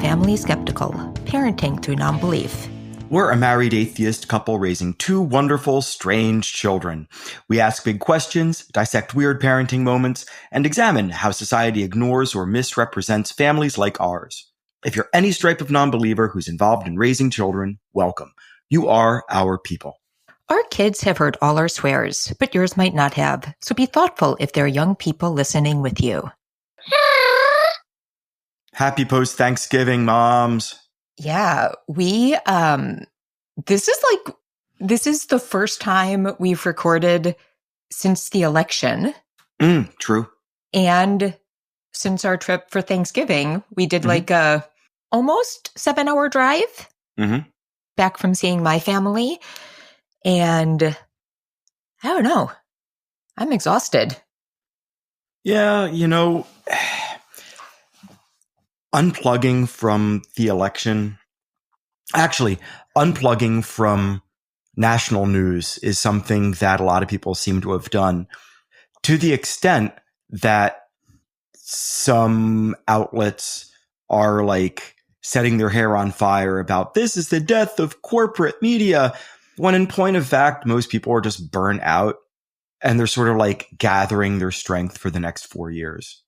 Family Skeptical, Parenting Through Nonbelief. We're a married atheist couple raising two wonderful, strange children. We ask big questions, dissect weird parenting moments, and examine how society ignores or misrepresents families like ours. If you're any stripe of nonbeliever who's involved in raising children, welcome. You are our people. Our kids have heard all our swears, but yours might not have, so be thoughtful if there are young people listening with you. Happy post-Thanksgiving, moms. Yeah, this is the first time we've recorded since the election. True. And since our trip for Thanksgiving, we did like a almost 7-hour drive back from seeing my family. And I don't know, I'm exhausted. Yeah, unplugging from the election, actually, unplugging from national news is something that a lot of people seem to have done, to the extent that some outlets are like setting their hair on fire about this is the death of corporate media, when in point of fact, most people are just burnt out and they're sort of like gathering their strength for the next 4 years.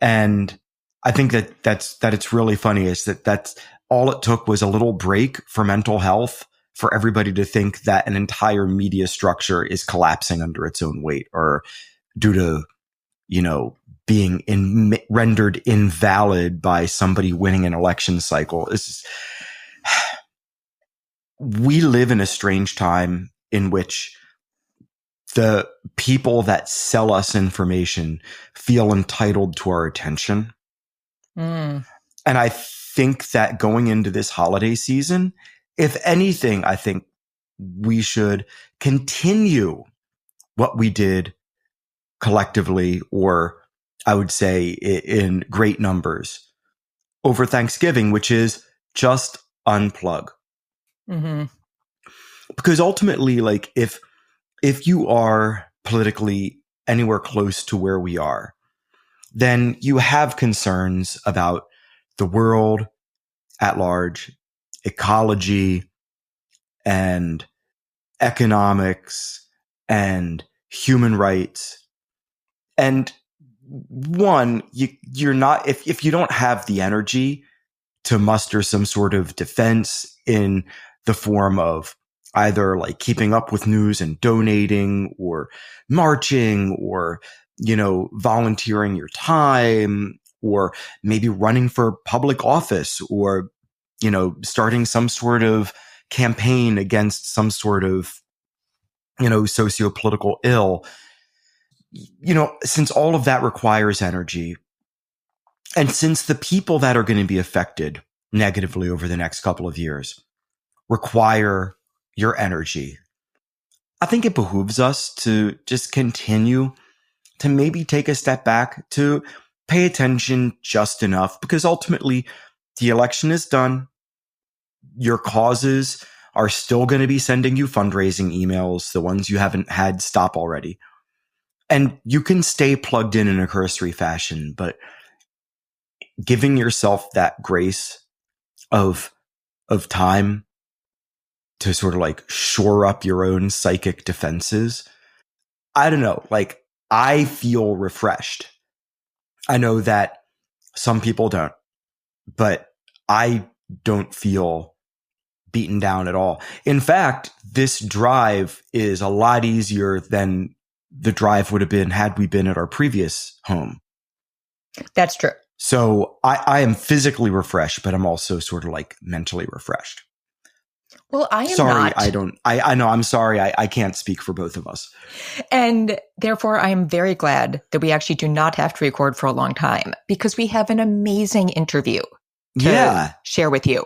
And I think that it's really funny is that's all it took was a little break for mental health for everybody to think that an entire media structure is collapsing under its own weight or due to, being rendered invalid by somebody winning an election cycle. We live in a strange time in which the people that sell us information feel entitled to our attention. And I think that going into this holiday season, if anything, I think we should continue what we did collectively, or I would say in great numbers over Thanksgiving, which is just unplug. Because ultimately, like if you are politically anywhere close to where we are, then you have concerns about the world at large, ecology and economics and human rights. And one, you're not, if you don't have the energy to muster some sort of defense in the form of either like keeping up with news and donating or marching or volunteering your time, or maybe running for public office, or, starting some sort of campaign against some sort of, socio-political ill. Since all of that requires energy, and since the people that are going to be affected negatively over the next couple of years require your energy, I think it behooves us to just continue to maybe take a step back, to pay attention just enough, because ultimately the election is done. Your causes are still going to be sending you fundraising emails, the ones you haven't had stop already. And you can stay plugged in a cursory fashion, but giving yourself that grace of time to sort of like shore up your own psychic defenses. I don't know, like I feel refreshed. I know that some people don't, but I don't feel beaten down at all. In fact, this drive is a lot easier than the drive would have been had we been at our previous home. That's true. So I am physically refreshed, but I'm also sort of like mentally refreshed. Well, I am sorry, not. I know, I'm sorry. I can't speak for both of us. And therefore, I am very glad that we actually do not have to record for a long time, because we have an amazing interview to share with you.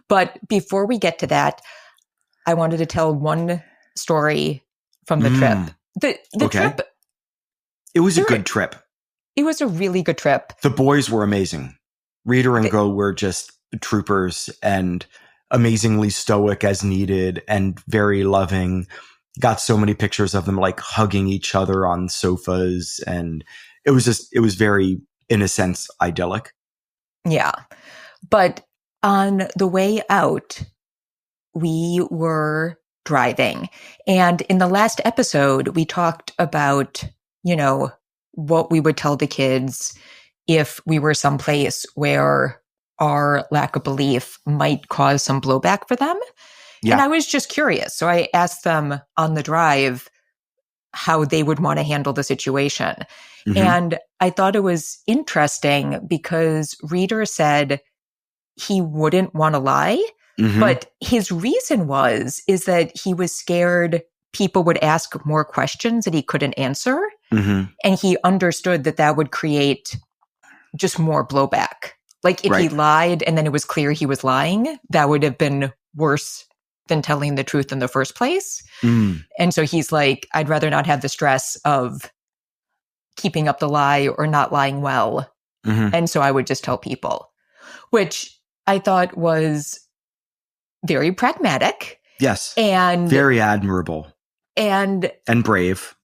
But before we get to that, I wanted to tell one story from the trip. The trip. It was a good trip. It was a really good trip. The boys were amazing. Rita and Go were just troopers and amazingly stoic as needed and very loving. Got so many pictures of them like hugging each other on sofas. And it was very, in a sense, idyllic. Yeah. But on the way out, we were driving. And in the last episode, we talked about, what we would tell the kids if we were someplace where our lack of belief might cause some blowback for them. Yeah. And I was just curious. So I asked them on the drive how they would want to handle the situation. Mm-hmm. And I thought it was interesting because Reader said he wouldn't want to lie, mm-hmm. but his reason is that he was scared people would ask more questions that he couldn't answer. Mm-hmm. And he understood that would create just more blowback. Like if he lied and then it was clear he was lying, that would have been worse than telling the truth in the first place. Mm. And so he's like, I'd rather not have the stress of keeping up the lie or not lying well. Mm-hmm. And so I would just tell people, which I thought was very pragmatic. Yes. And very admirable. And brave.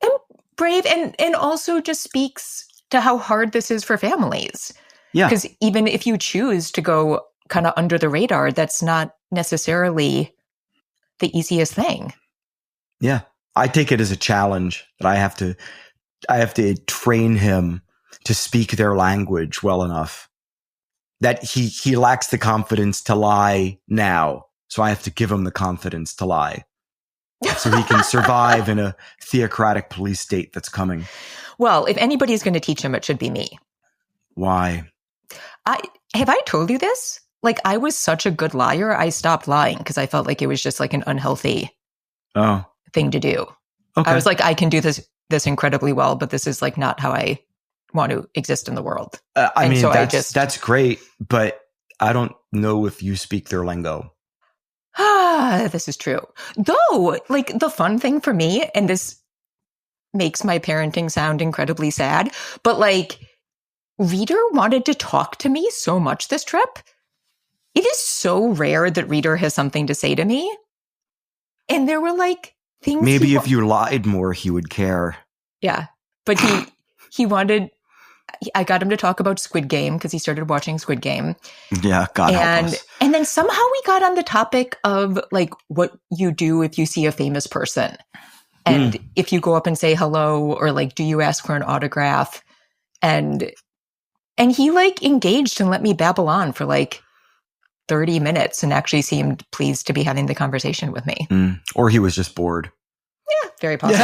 And brave and also just speaks to how hard this is for families. Yeah. Because even if you choose to go kind of under the radar, that's not necessarily the easiest thing. Yeah. I take it as a challenge that I have to train him to speak their language well enough. That he lacks the confidence to lie now. So I have to give him the confidence to lie. So he can survive in a theocratic police state that's coming. Well, if anybody's going to teach him, it should be me. Why? Have I told you this? Like, I was such a good liar, I stopped lying because I felt like it was just like an unhealthy thing to do. Okay. I was like, I can do this incredibly well, but this is like not how I want to exist in the world. That's great, but I don't know if you speak their lingo. This is true. Though, like the fun thing for me, and this makes my parenting sound incredibly sad, but like Reader wanted to talk to me so much this trip. It is so rare that Reader has something to say to me. And there were like things. Maybe if you lied more, he would care. Yeah. But he wanted, I got him to talk about Squid Game because he started watching Squid Game. Yeah, God help us. And then somehow we got on the topic of like what you do if you see a famous person. And if you go up and say hello, or like, do you ask for an autograph? And he like engaged and let me babble on for like 30 minutes and actually seemed pleased to be having the conversation with me. Or he was just bored. Yeah, very possible.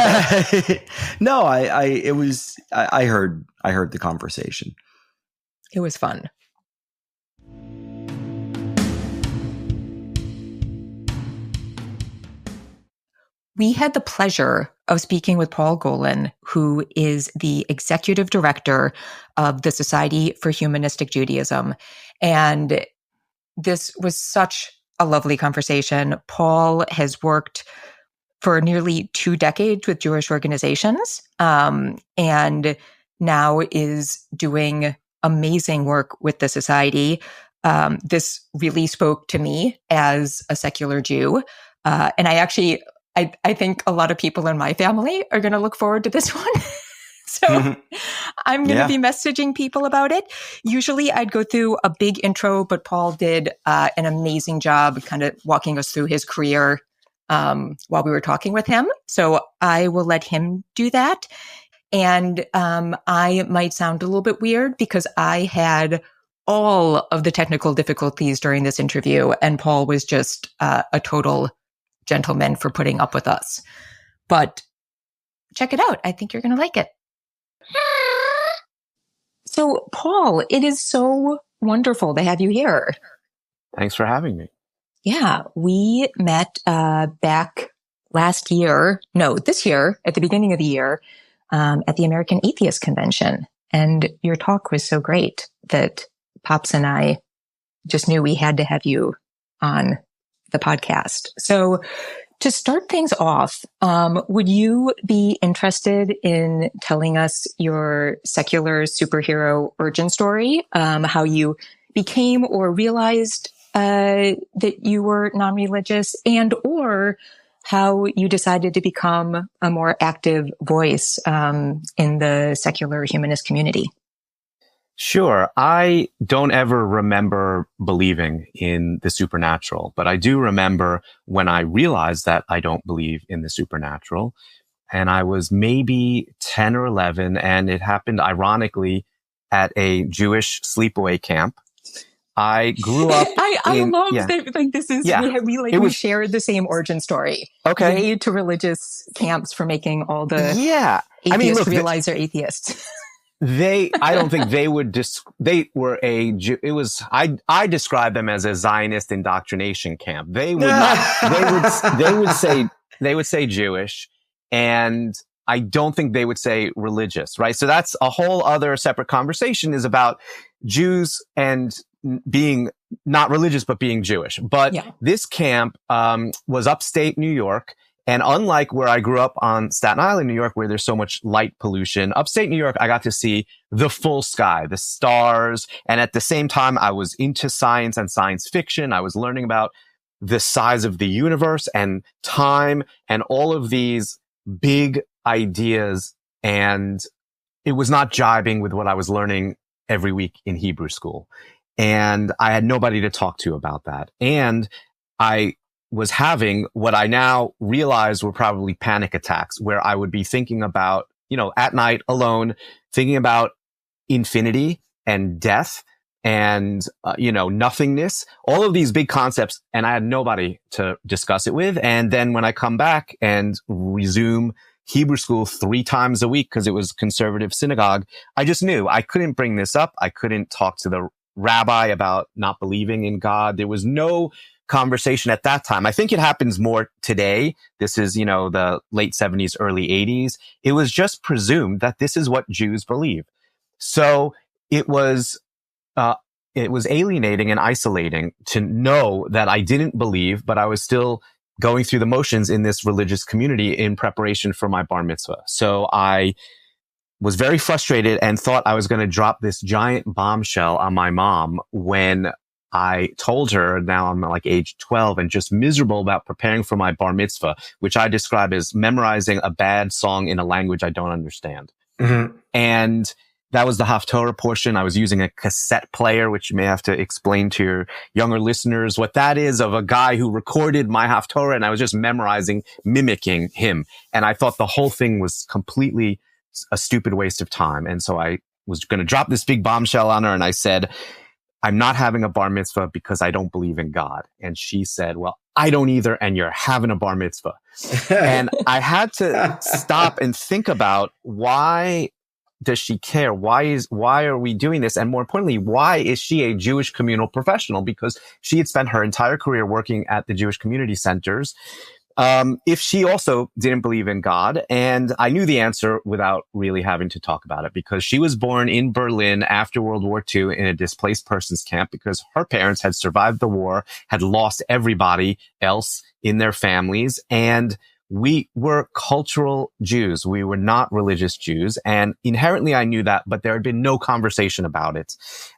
Yeah. No, I heard the conversation. It was fun. We had the pleasure of speaking with Paul Golin, who is the executive director of the Society for Humanistic Judaism. And this was such a lovely conversation. Paul has worked for nearly 2 decades with Jewish organizations, and now is doing amazing work with the society. This really spoke to me as a secular Jew. And I think a lot of people in my family are going to look forward to this one. So I'm going to be messaging people about it. Usually I'd go through a big intro, but Paul did an amazing job kind of walking us through his career while we were talking with him. So I will let him do that. And I might sound a little bit weird because I had all of the technical difficulties during this interview, and Paul was just a total gentleman for putting up with us. But check it out. I think you're going to like it. So, Paul, it is so wonderful to have you here. Thanks for having me. Yeah, we met back this year, at the beginning of the year, at the American Atheist Convention. And your talk was so great that Pops and I just knew we had to have you on the podcast. So to start things off, would you be interested in telling us your secular superhero origin story, how you became or realized that you were non-religious, and or how you decided to become a more active voice in the secular humanist community? Sure. I don't ever remember believing in the supernatural, but I do remember when I realized that I don't believe in the supernatural. And I was maybe 10 or 11, and it happened ironically at a Jewish sleepaway camp. I grew up. I love that. Like, this is, we shared the same origin story. Okay. Yay to religious camps for making all the atheists realize they're atheists. I don't think they would, they were I describe them as a Zionist indoctrination camp. They would not, they would say Jewish, and I don't think they would say religious, right? So that's a whole other separate conversation, is about Jews and being not religious, but being Jewish. But this camp, was upstate New York. And unlike where I grew up on Staten Island, New York, where there's so much light pollution, upstate New York, I got to see the full sky, the stars. And at the same time, I was into science and science fiction. I was learning about the size of the universe and time and all of these big ideas. And it was not jibing with what I was learning every week in Hebrew school. And I had nobody to talk to about that. And I was having what I now realize were probably panic attacks, where I would be thinking about, at night alone, thinking about infinity and death and, nothingness, all of these big concepts. And I had nobody to discuss it with. And then when I come back and resume Hebrew school 3 times a week, because it was conservative synagogue, I just knew I couldn't bring this up. I couldn't talk to the rabbi about not believing in God. There was no conversation at that time. I think it happens more today. This is, the late 70s, early 80s. It was just presumed that this is what Jews believe. So it was alienating and isolating to know that I didn't believe, but I was still going through the motions in this religious community in preparation for my bar mitzvah. So I was very frustrated and thought I was going to drop this giant bombshell on my mom when I told her, now I'm like age 12 and just miserable about preparing for my bar mitzvah, which I describe as memorizing a bad song in a language I don't understand. Mm-hmm. And that was the Haftorah portion. I was using a cassette player, which you may have to explain to your younger listeners what that is, of a guy who recorded my Haftorah, and I was just memorizing, mimicking him. And I thought the whole thing was completely a stupid waste of time. And so I was going to drop this big bombshell on her, and I said, I'm not having a bar mitzvah because I don't believe in God. And she said, well, I don't either, and you're having a bar mitzvah. And I had to stop and think about, why does she care? Why are we doing this? And more importantly, why is she a Jewish communal professional? Because she had spent her entire career working at the Jewish community centers. If she also didn't believe in God, and I knew the answer without really having to talk about it, because she was born in Berlin after World War II in a displaced persons camp, because her parents had survived the war, had lost everybody else in their families, and we were cultural Jews. We were not religious Jews. And inherently I knew that, but there had been no conversation about it.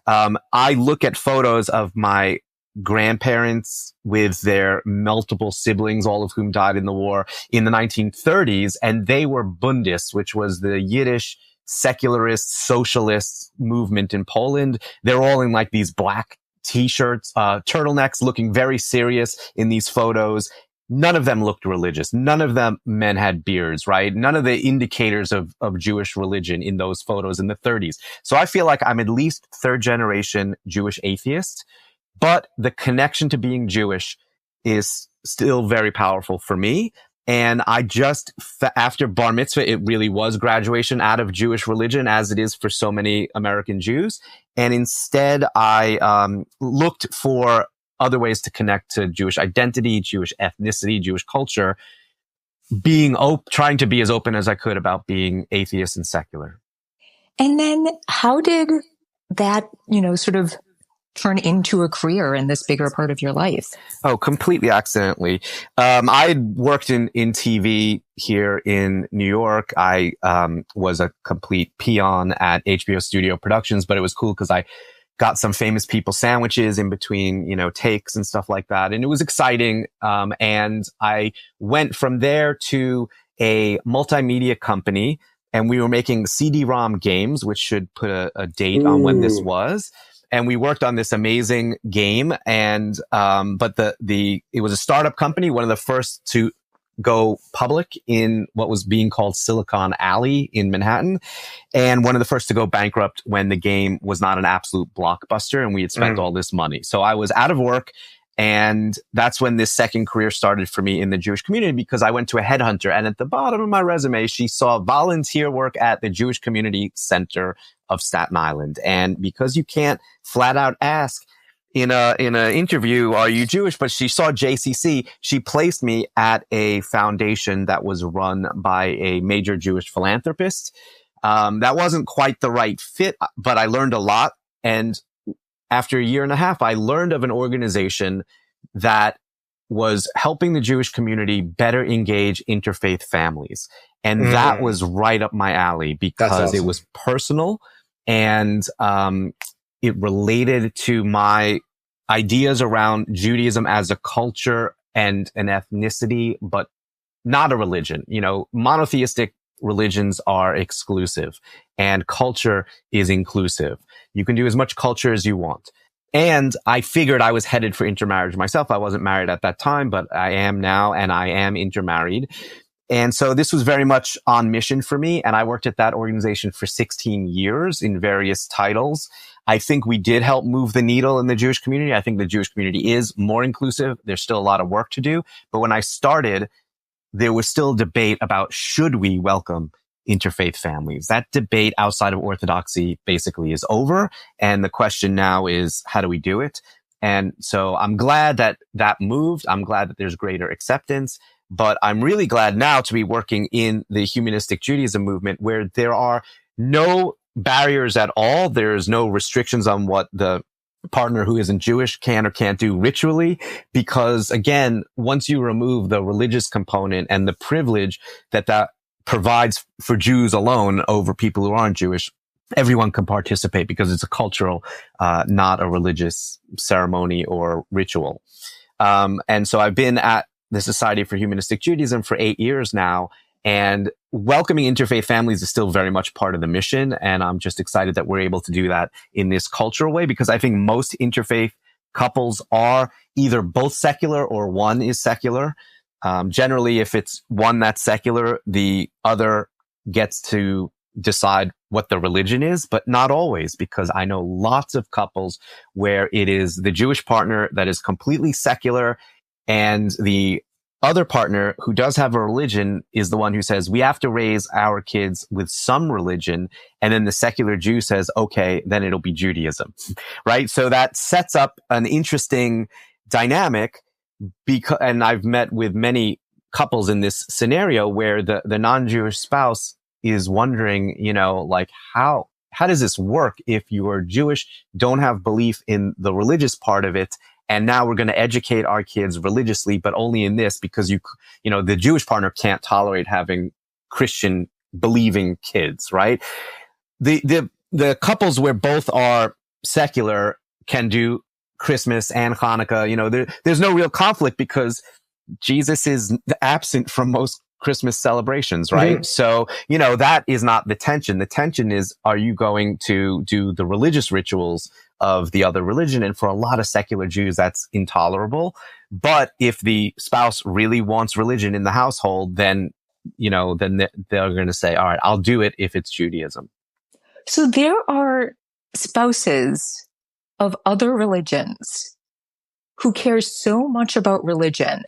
I look at photos of my grandparents with their multiple siblings, all of whom died in the war in the 1930s. And they were Bundists, which was the Yiddish secularist socialist movement in Poland. They're all in like these black t-shirts, turtlenecks, looking very serious in these photos. None of them looked religious. None of them men had beards, right? None of the indicators of Jewish religion in those photos in the 30s. So I feel like I'm at least 3rd generation Jewish atheist, but the connection to being Jewish is still very powerful for me. And I just, after bar mitzvah, it really was graduation out of Jewish religion, as it is for so many American Jews. And instead, I looked for other ways to connect to Jewish identity, Jewish ethnicity, Jewish culture, trying to be as open as I could about being atheist and secular. And then how did that, sort of turn into a career in this bigger part of your life? Oh, completely accidentally. I had worked in TV here in New York. I was a complete peon at HBO Studio Productions, but it was cool because I got some famous people sandwiches in between, takes and stuff like that. And it was exciting. And I went from there to a multimedia company and we were making CD-ROM games, which should put a date on when this was. And we worked on this amazing game. And, but it was a startup company, one of the first to go public in what was being called Silicon Alley in Manhattan, and one of the first to go bankrupt when the game was not an absolute blockbuster and we had spent all this money. So I was out of work, and that's when this second career started for me in the Jewish community, because I went to a headhunter, and at the bottom of my resume, she saw volunteer work at the Jewish Community Center of Staten Island. And because you can't flat out ask in a interview, are you Jewish? But she saw JCC. She placed me at a foundation that was run by a major Jewish philanthropist. That wasn't quite the right fit, but I learned a lot. And after a year and a half, I learned of an organization that was helping the Jewish community better engage interfaith families. And that was right up my alley, because it was personal, and it related to my ideas around Judaism as a culture and an ethnicity, but not a religion. You know, monotheistic religions are exclusive, and culture is inclusive. You can do as much culture as you want. And I figured I was headed for intermarriage myself. I wasn't married at that time, but I am now, and I am intermarried. And so this was very much on mission for me. And I worked at that organization for 16 years in various titles. I think we did help move the needle in the Jewish community. I think the Jewish community is more inclusive. There's still a lot of work to do. But when I started, there was still debate about, should we welcome interfaith families? That debate outside of Orthodoxy basically is over. And the question now is, how do we do it? And so I'm glad that moved. I'm glad that there's greater acceptance. But I'm really glad now to be working in the Humanistic Judaism movement, where there are no barriers at all. There's no restrictions on what the partner who isn't Jewish can or can't do ritually, because again, once you remove the religious component and the privilege that provides for Jews alone over people who aren't Jewish, everyone can participate because it's a cultural, not a religious ceremony or ritual. And so I've been at the Society for Humanistic Judaism for 8 years now, and welcoming interfaith families is still very much part of the mission. And I'm just excited that we're able to do that in this cultural way, because I think most interfaith couples are either both secular or one is secular. Generally, if it's one that's secular, the other gets to decide what the religion is, but not always, because I know lots of couples where it is the Jewish partner that is completely secular, and the other partner who does have a religion is the one who says, we have to raise our kids with some religion. And then the secular Jew says, okay, then it'll be Judaism, right? So that sets up an interesting dynamic, because, and I've met with many couples in this scenario where the non-Jewish spouse is wondering, you know, like, how does this work if you are Jewish, don't have belief in the religious part of it, and now we're going to educate our kids religiously, but only in this, because you know, the Jewish partner can't tolerate having Christian believing kids, right? The couples where both are secular can do Christmas and Hanukkah. You know, there's no real conflict because Jesus is absent from most Christmas celebrations, right? Mm-hmm. So, you know, that is not the tension. The tension is, are you going to do the religious rituals of the other religion? And for a lot of secular Jews, that's intolerable. But if the spouse really wants religion in the household, then, you know, then they're going to say, all right, I'll do it if it's Judaism. So there are spouses of other religions who care so much about religion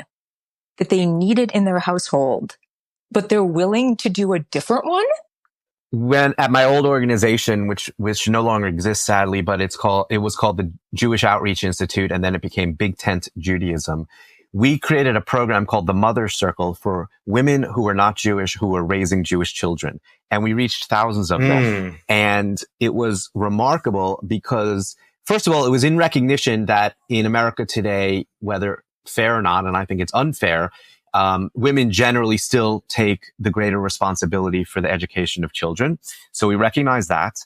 that they need it in their household, but they're willing to do a different one? When at my old organization, which no longer exists, sadly, but it was called the Jewish Outreach Institute, and then it became Big Tent Judaism. We created a program called the Mother Circle for women who were not Jewish, who were raising Jewish children. And we reached thousands of them. And it was remarkable because, first of all, it was in recognition that in America today, whether fair or not, and I think it's unfair, women generally still take the greater responsibility for the education of children. So we recognize that.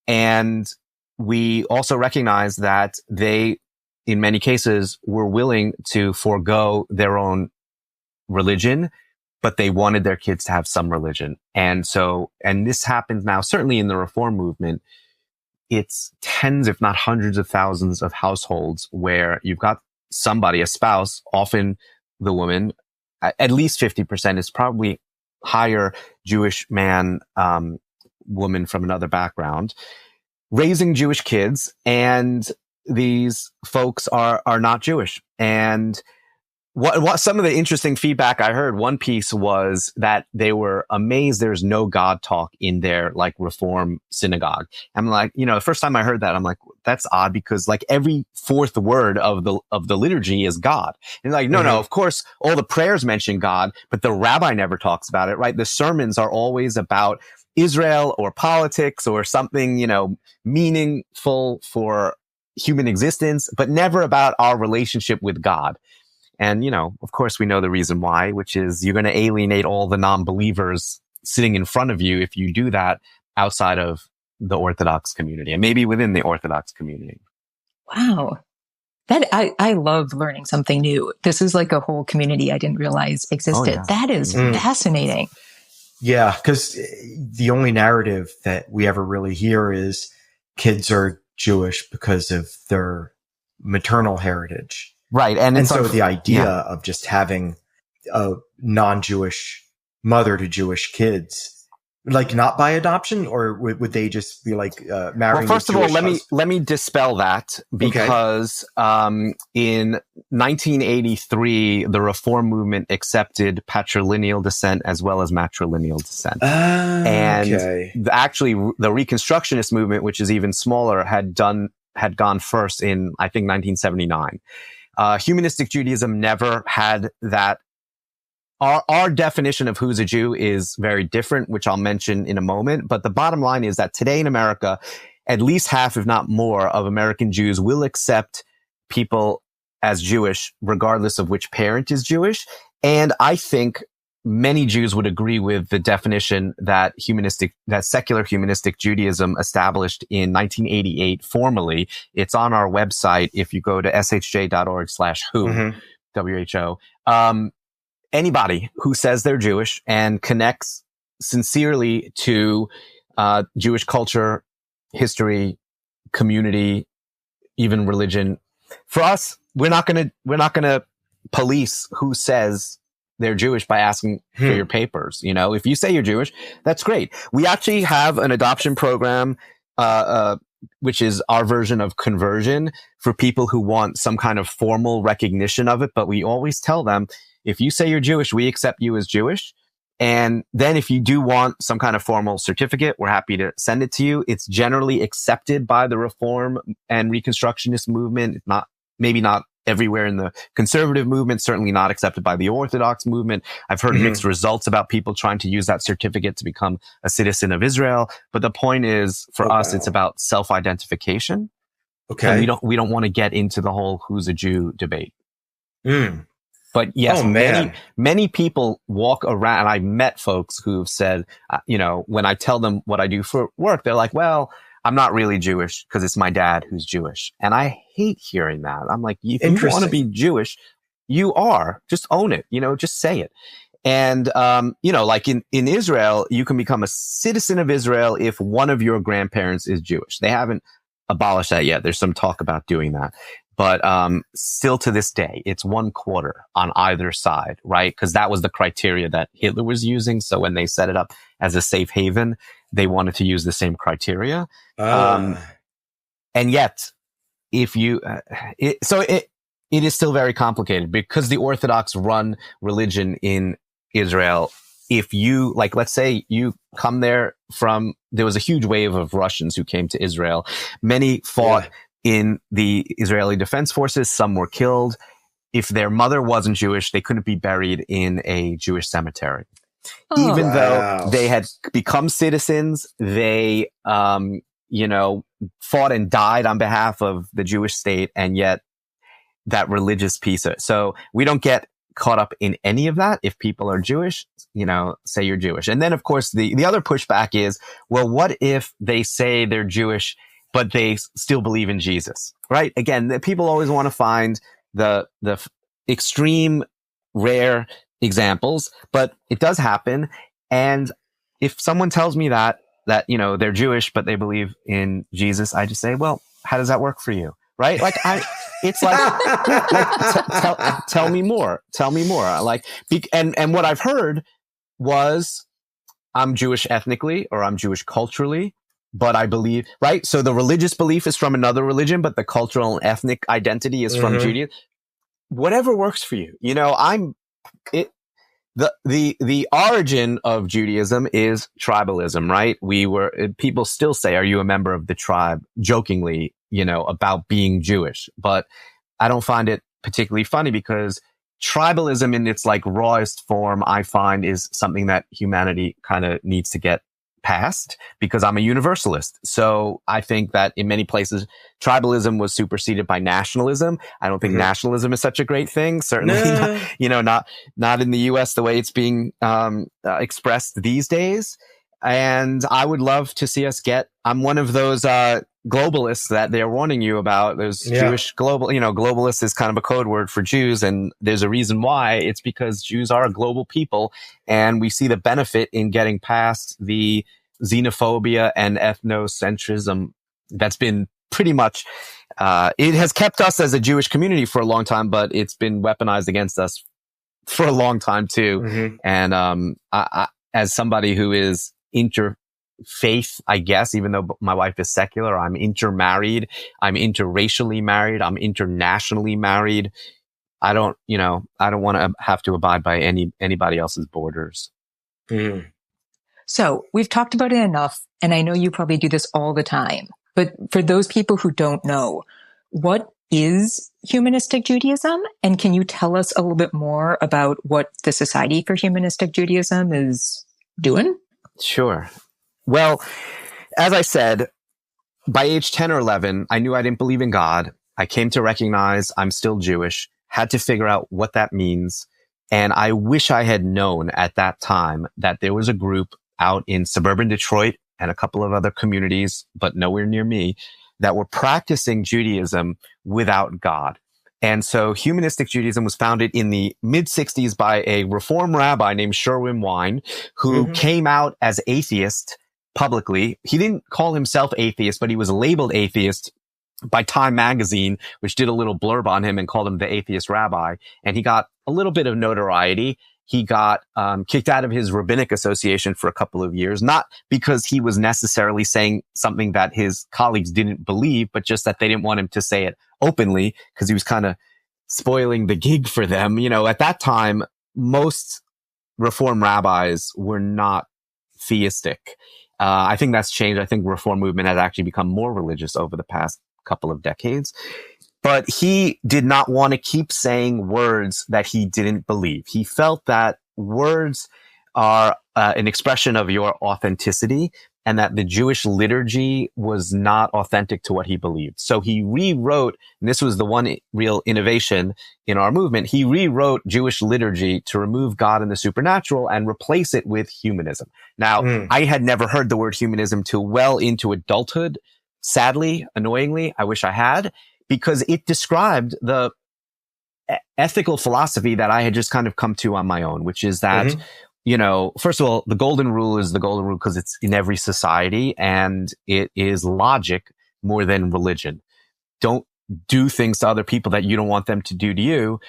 And we also recognize that they, in many cases, were willing to forego their own religion but they wanted their kids to have some religion. And this happens now, certainly in the Reform movement. It's tens, if not hundreds of thousands of households where you've got somebody, a spouse, often the woman, at least 50% is probably higher Jewish man, woman from another background, raising Jewish kids, and these folks are not Jewish. And what some of the interesting feedback I heard, one piece was that they were amazed there's no God talk in their like Reform synagogue. I'm like, the first time I heard that, I'm like, that's odd, because like every fourth word of the liturgy is God. And like, no, of course, all the prayers mention God, but the rabbi never talks about it, right? The sermons are always about Israel or politics or something, meaningful for human existence, but never about our relationship with God. And, of course, we know the reason why, which is you're going to alienate all the non-believers sitting in front of you if you do that outside of the Orthodox community and maybe within the Orthodox community. Wow. That I love learning something new. This is like a whole community I didn't realize existed. Oh, yeah. That is fascinating. Yeah, because the only narrative that we ever really hear is kids are Jewish because of their maternal heritage. Right. And so the idea of just having a non-Jewish mother to Jewish kids, like not by adoption, or would they just be like marrying? Well, first of all, let me dispel that, because in 1983, the Reform movement accepted patrilineal descent as well as matrilineal descent. Actually, the Reconstructionist movement, which is even smaller, had gone first in, I think, 1979. Humanistic Judaism never had that. Our definition of who's a Jew is very different, which I'll mention in a moment. But the bottom line is that today in America, at least half, if not more, of American Jews will accept people as Jewish, regardless of which parent is Jewish. And I think many Jews would agree with the definition that secular humanistic Judaism established in 1988 formally. It's on our website. If you go to shj.org/who, WHO, anybody who says they're Jewish and connects sincerely to Jewish culture, history, community, even religion, for us, we're not gonna police who says they're Jewish by asking for your papers. If you say you're Jewish, that's great. We actually have an adoption program, which is our version of conversion for people who want some kind of formal recognition of it. But we always tell them, if you say you're Jewish, we accept you as Jewish. And then if you do want some kind of formal certificate, we're happy to send it to you. It's generally accepted by the Reform and Reconstructionist movement. Maybe not everywhere in the conservative movement, certainly not accepted by the Orthodox movement. I've heard mixed results about people trying to use that certificate to become a citizen of Israel. But the point is, for us, it's about self-identification. Okay. And we don't want to get into the whole who's a Jew debate. But yes, many people walk around, and I've met folks who've said, when I tell them what I do for work, they're like, well, I'm not really Jewish because it's my dad who's Jewish. And I hate hearing that. I'm like, if you want to be Jewish, you are. Just own it, just say it. And, like in Israel, you can become a citizen of Israel if one of your grandparents is Jewish. They haven't abolished that yet. There's some talk about doing that. But still to this day, it's 1/4 on either side, right? Because that was the criteria that Hitler was using. So when they set it up as a safe haven, they wanted to use the same criteria. And yet, if you, it is still very complicated because the Orthodox run religion in Israel. If you, like, let's say you come there there was a huge wave of Russians who came to Israel. Many fought in the Israeli Defense Forces. Some were killed. If their mother wasn't Jewish, they couldn't be buried in a Jewish cemetery. Even though they had become citizens, they, fought and died on behalf of the Jewish state, and yet that religious piece. So we don't get caught up in any of that. If people are Jewish, say you're Jewish. And then, of course, the other pushback is, well, what if they say they're Jewish, but they still believe in Jesus, right? Again, people always want to find the extreme, rare examples, but it does happen. And if someone tells me that, they're Jewish, but they believe in Jesus, I just say, well, how does that work for you? Right? Like tell me more. And what I've heard was, I'm Jewish ethnically or I'm Jewish culturally, but I believe, right? So the religious belief is from another religion, but the cultural and ethnic identity is from Judaism. Whatever works for you. The origin of Judaism is tribalism, right? People still say, are you a member of the tribe? Jokingly, about being Jewish. But I don't find it particularly funny, because tribalism in its rawest form, I find, is something that humanity kind of needs to get past, because I'm a universalist. So I think that in many places, tribalism was superseded by nationalism. I don't think nationalism is such a great thing. Certainly, not in the US the way it's being expressed these days. And I would love to see us I'm one of those globalists that they're warning you about. There's Jewish globalist is kind of a code word for Jews. And there's a reason why. It's because Jews are a global people, and we see the benefit in getting past the xenophobia and ethnocentrism that's been pretty much, it has kept us as a Jewish community for a long time, but it's been weaponized against us for a long time too. And I, as somebody who is interfaith, I guess, even though my wife is secular, I'm intermarried, I'm interracially married, I'm internationally married. I don't want to have to abide by anybody else's borders. So we've talked about it enough, and I know you probably do this all the time, but for those people who don't know, what is Humanistic Judaism? And can you tell us a little bit more about what the Society for Humanistic Judaism is doing? Sure. Well, as I said, by age 10 or 11, I knew I didn't believe in God. I came to recognize I'm still Jewish, had to figure out what that means. And I wish I had known at that time that there was a group out in suburban Detroit and a couple of other communities, but nowhere near me, that were practicing Judaism without God. And so Humanistic Judaism was founded in the mid-60s by a Reform rabbi named Sherwin Wine, who came out as atheist publicly. He didn't call himself atheist, but he was labeled atheist by Time magazine, which did a little blurb on him and called him the atheist rabbi. And he got a little bit of notoriety. He got kicked out of his rabbinic association for a couple of years, not because he was necessarily saying something that his colleagues didn't believe, but just that they didn't want him to say it openly, because he was kind of spoiling the gig for them. At that time, most Reform rabbis were not theistic. I think that's changed. I think Reform movement has actually become more religious over the past couple of decades. But he did not want to keep saying words that he didn't believe. He felt that words are an expression of your authenticity, and that the Jewish liturgy was not authentic to what he believed. So he rewrote, and this was the one real innovation in our movement, he rewrote Jewish liturgy to remove God and the supernatural and replace it with humanism. Now, I had never heard the word humanism till well into adulthood. Sadly, annoyingly, I wish I had, because it described the ethical philosophy that I had just kind of come to on my own, which is that, first of all, the golden rule is the golden rule because it's in every society, and it is logic more than religion. Don't do things to other people that you don't want them to do to you.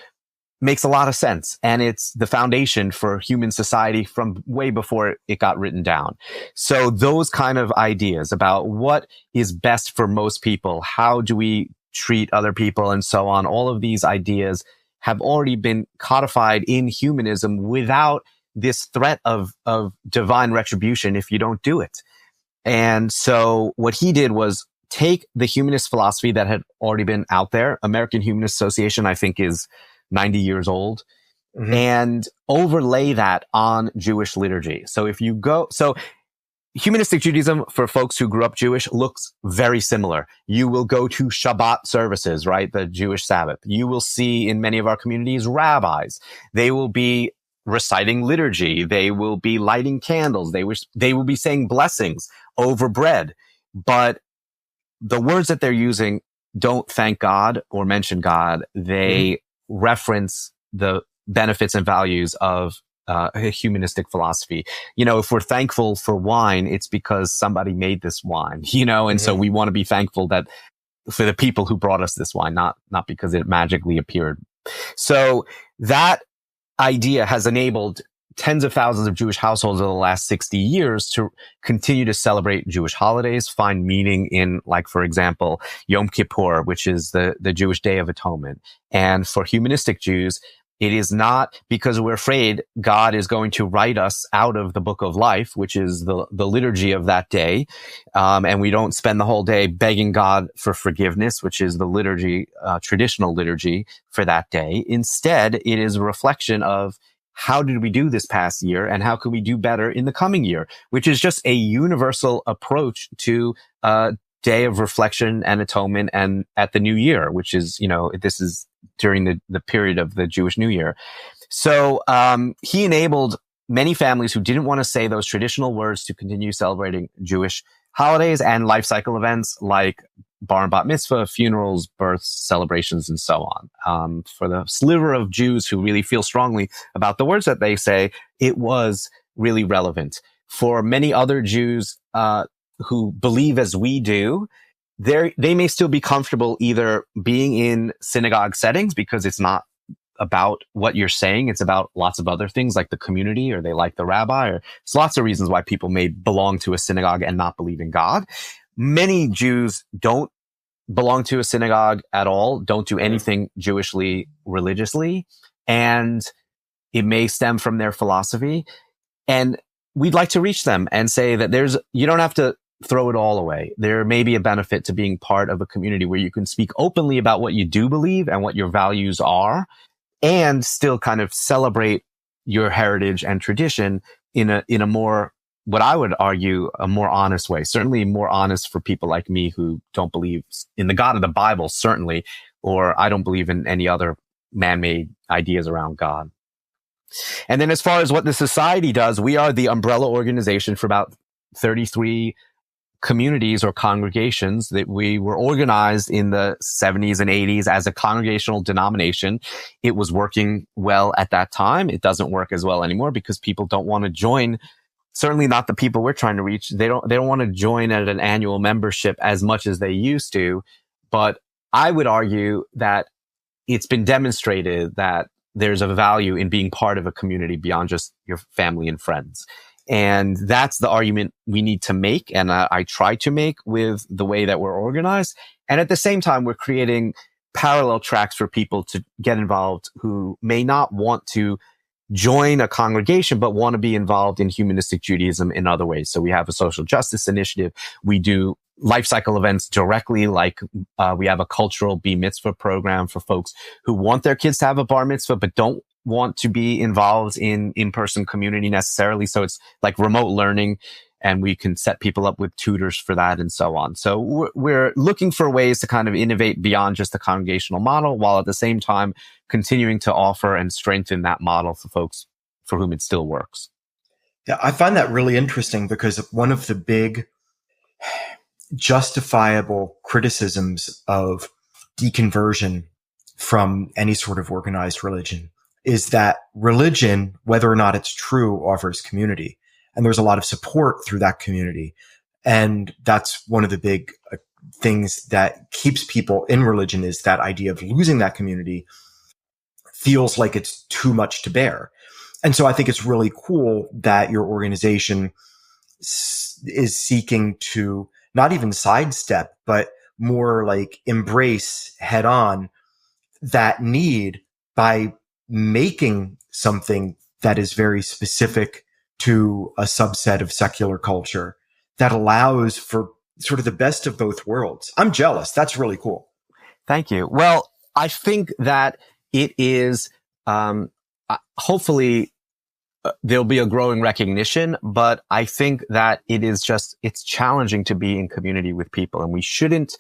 Makes a lot of sense. And it's the foundation for human society from way before it got written down. So those kind of ideas about what is best for most people, how do we treat other people, and so on, all of these ideas have already been codified in humanism without this threat of divine retribution if you don't do it. And so what he did was take the humanist philosophy that had already been out there. American Humanist Association, I think, is 90 years old, and overlay that on Jewish liturgy. So if you go, Humanistic Judaism, for folks who grew up Jewish, looks very similar. You will go to Shabbat services, right? The Jewish Sabbath. You will see in many of our communities rabbis. They will be reciting liturgy. They will be lighting candles. They will be saying blessings over bread. But the words that they're using don't thank God or mention God. They reference the benefits and values of a humanistic philosophy. If we're thankful for wine, it's because somebody made this wine, and so we want to be thankful that for the people who brought us this wine, not because it magically appeared. So that idea has enabled tens of thousands of Jewish households over the last 60 years to continue to celebrate Jewish holidays, find meaning in, like, for example, Yom Kippur, which is the Jewish Day of Atonement. And for humanistic Jews, it is not because we're afraid God is going to write us out of the book of life, which is the liturgy of that day. And we don't spend the whole day begging God for forgiveness, which is the liturgy, traditional liturgy for that day. Instead, it is a reflection of how did we do this past year and how can we do better in the coming year, which is just a universal approach to day of reflection and atonement and at the new year, which is, this is during the period of the Jewish New Year. So he enabled many families who didn't want to say those traditional words to continue celebrating Jewish holidays and life cycle events like bar and bat mitzvah, funerals, births, celebrations, and so on. For the sliver of Jews who really feel strongly about the words that they say, it was really relevant. For many other Jews who believe as we do, they may still be comfortable either being in synagogue settings because it's not about what you're saying. It's about lots of other things like the community, or they like the rabbi, or there's lots of reasons why people may belong to a synagogue and not believe in God. Many Jews don't belong to a synagogue at all, don't do anything Jewishly, religiously, and it may stem from their philosophy. And we'd like to reach them and say that you don't have to throw it all away. There may be a benefit to being part of a community where you can speak openly about what you do believe and what your values are, and still kind of celebrate your heritage and tradition in a more, what I would argue, a more honest way. Certainly more honest for people like me who don't believe in the God of the Bible, certainly, or I don't believe in any other man-made ideas around God. And then as far as what the society does, we are the umbrella organization for about 33 communities or congregations that we were organized in the 70s and 80s as a congregational denomination. It was working well at that time. It doesn't work as well anymore because people don't want to join. Certainly not the people we're trying to reach. They don't want to join at an annual membership as much as they used to. But I would argue that it's been demonstrated that there's a value in being part of a community beyond just your family and friends. And that's the argument we need to make. And I try to make with the way that we're organized. And at the same time, we're creating parallel tracks for people to get involved who may not want to join a congregation, but want to be involved in humanistic Judaism in other ways. So we have a social justice initiative. We do life cycle events directly, like we have a cultural bar mitzvah program for folks who want their kids to have a bar mitzvah, but don't want to be involved in in-person community necessarily. So it's like remote learning, and we can set people up with tutors for that and so on. So we're looking for ways to kind of innovate beyond just the congregational model, while at the same time continuing to offer and strengthen that model for folks for whom it still works. Yeah, I find that really interesting because one of the big justifiable criticisms of deconversion from any sort of organized religion is that religion, whether or not it's true, offers community. And there's a lot of support through that community. And that's one of the big things that keeps people in religion, is that idea of losing that community feels like it's too much to bear. And so I think it's really cool that your organization is seeking to not even sidestep, but more like embrace head on that need by making something that is very specific to a subset of secular culture that allows for sort of the best of both worlds. I'm jealous. That's really cool. Thank you. Well, I think that it is, hopefully there'll be a growing recognition, but I think that it's challenging to be in community with people, and we shouldn't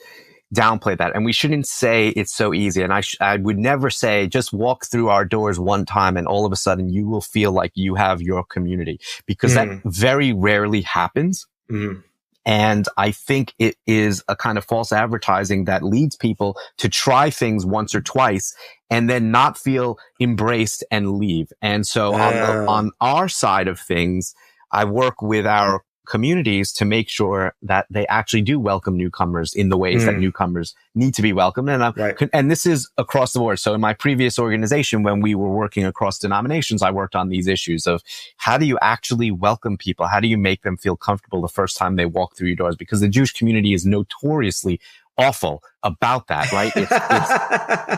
downplay that. And we shouldn't say it's so easy. And I would never say just walk through our doors one time and all of a sudden you will feel like you have your community, because that very rarely happens. Mm-hmm. And I think it is a kind of false advertising that leads people to try things once or twice and then not feel embraced and leave. And so on our side of things, I work with our communities to make sure that they actually do welcome newcomers in the ways that newcomers need to be welcomed. And this is across the board. So in my previous organization, when we were working across denominations, I worked on these issues of how do you actually welcome people? How do you make them feel comfortable the first time they walk through your doors? Because the Jewish community is notoriously awful about that, right?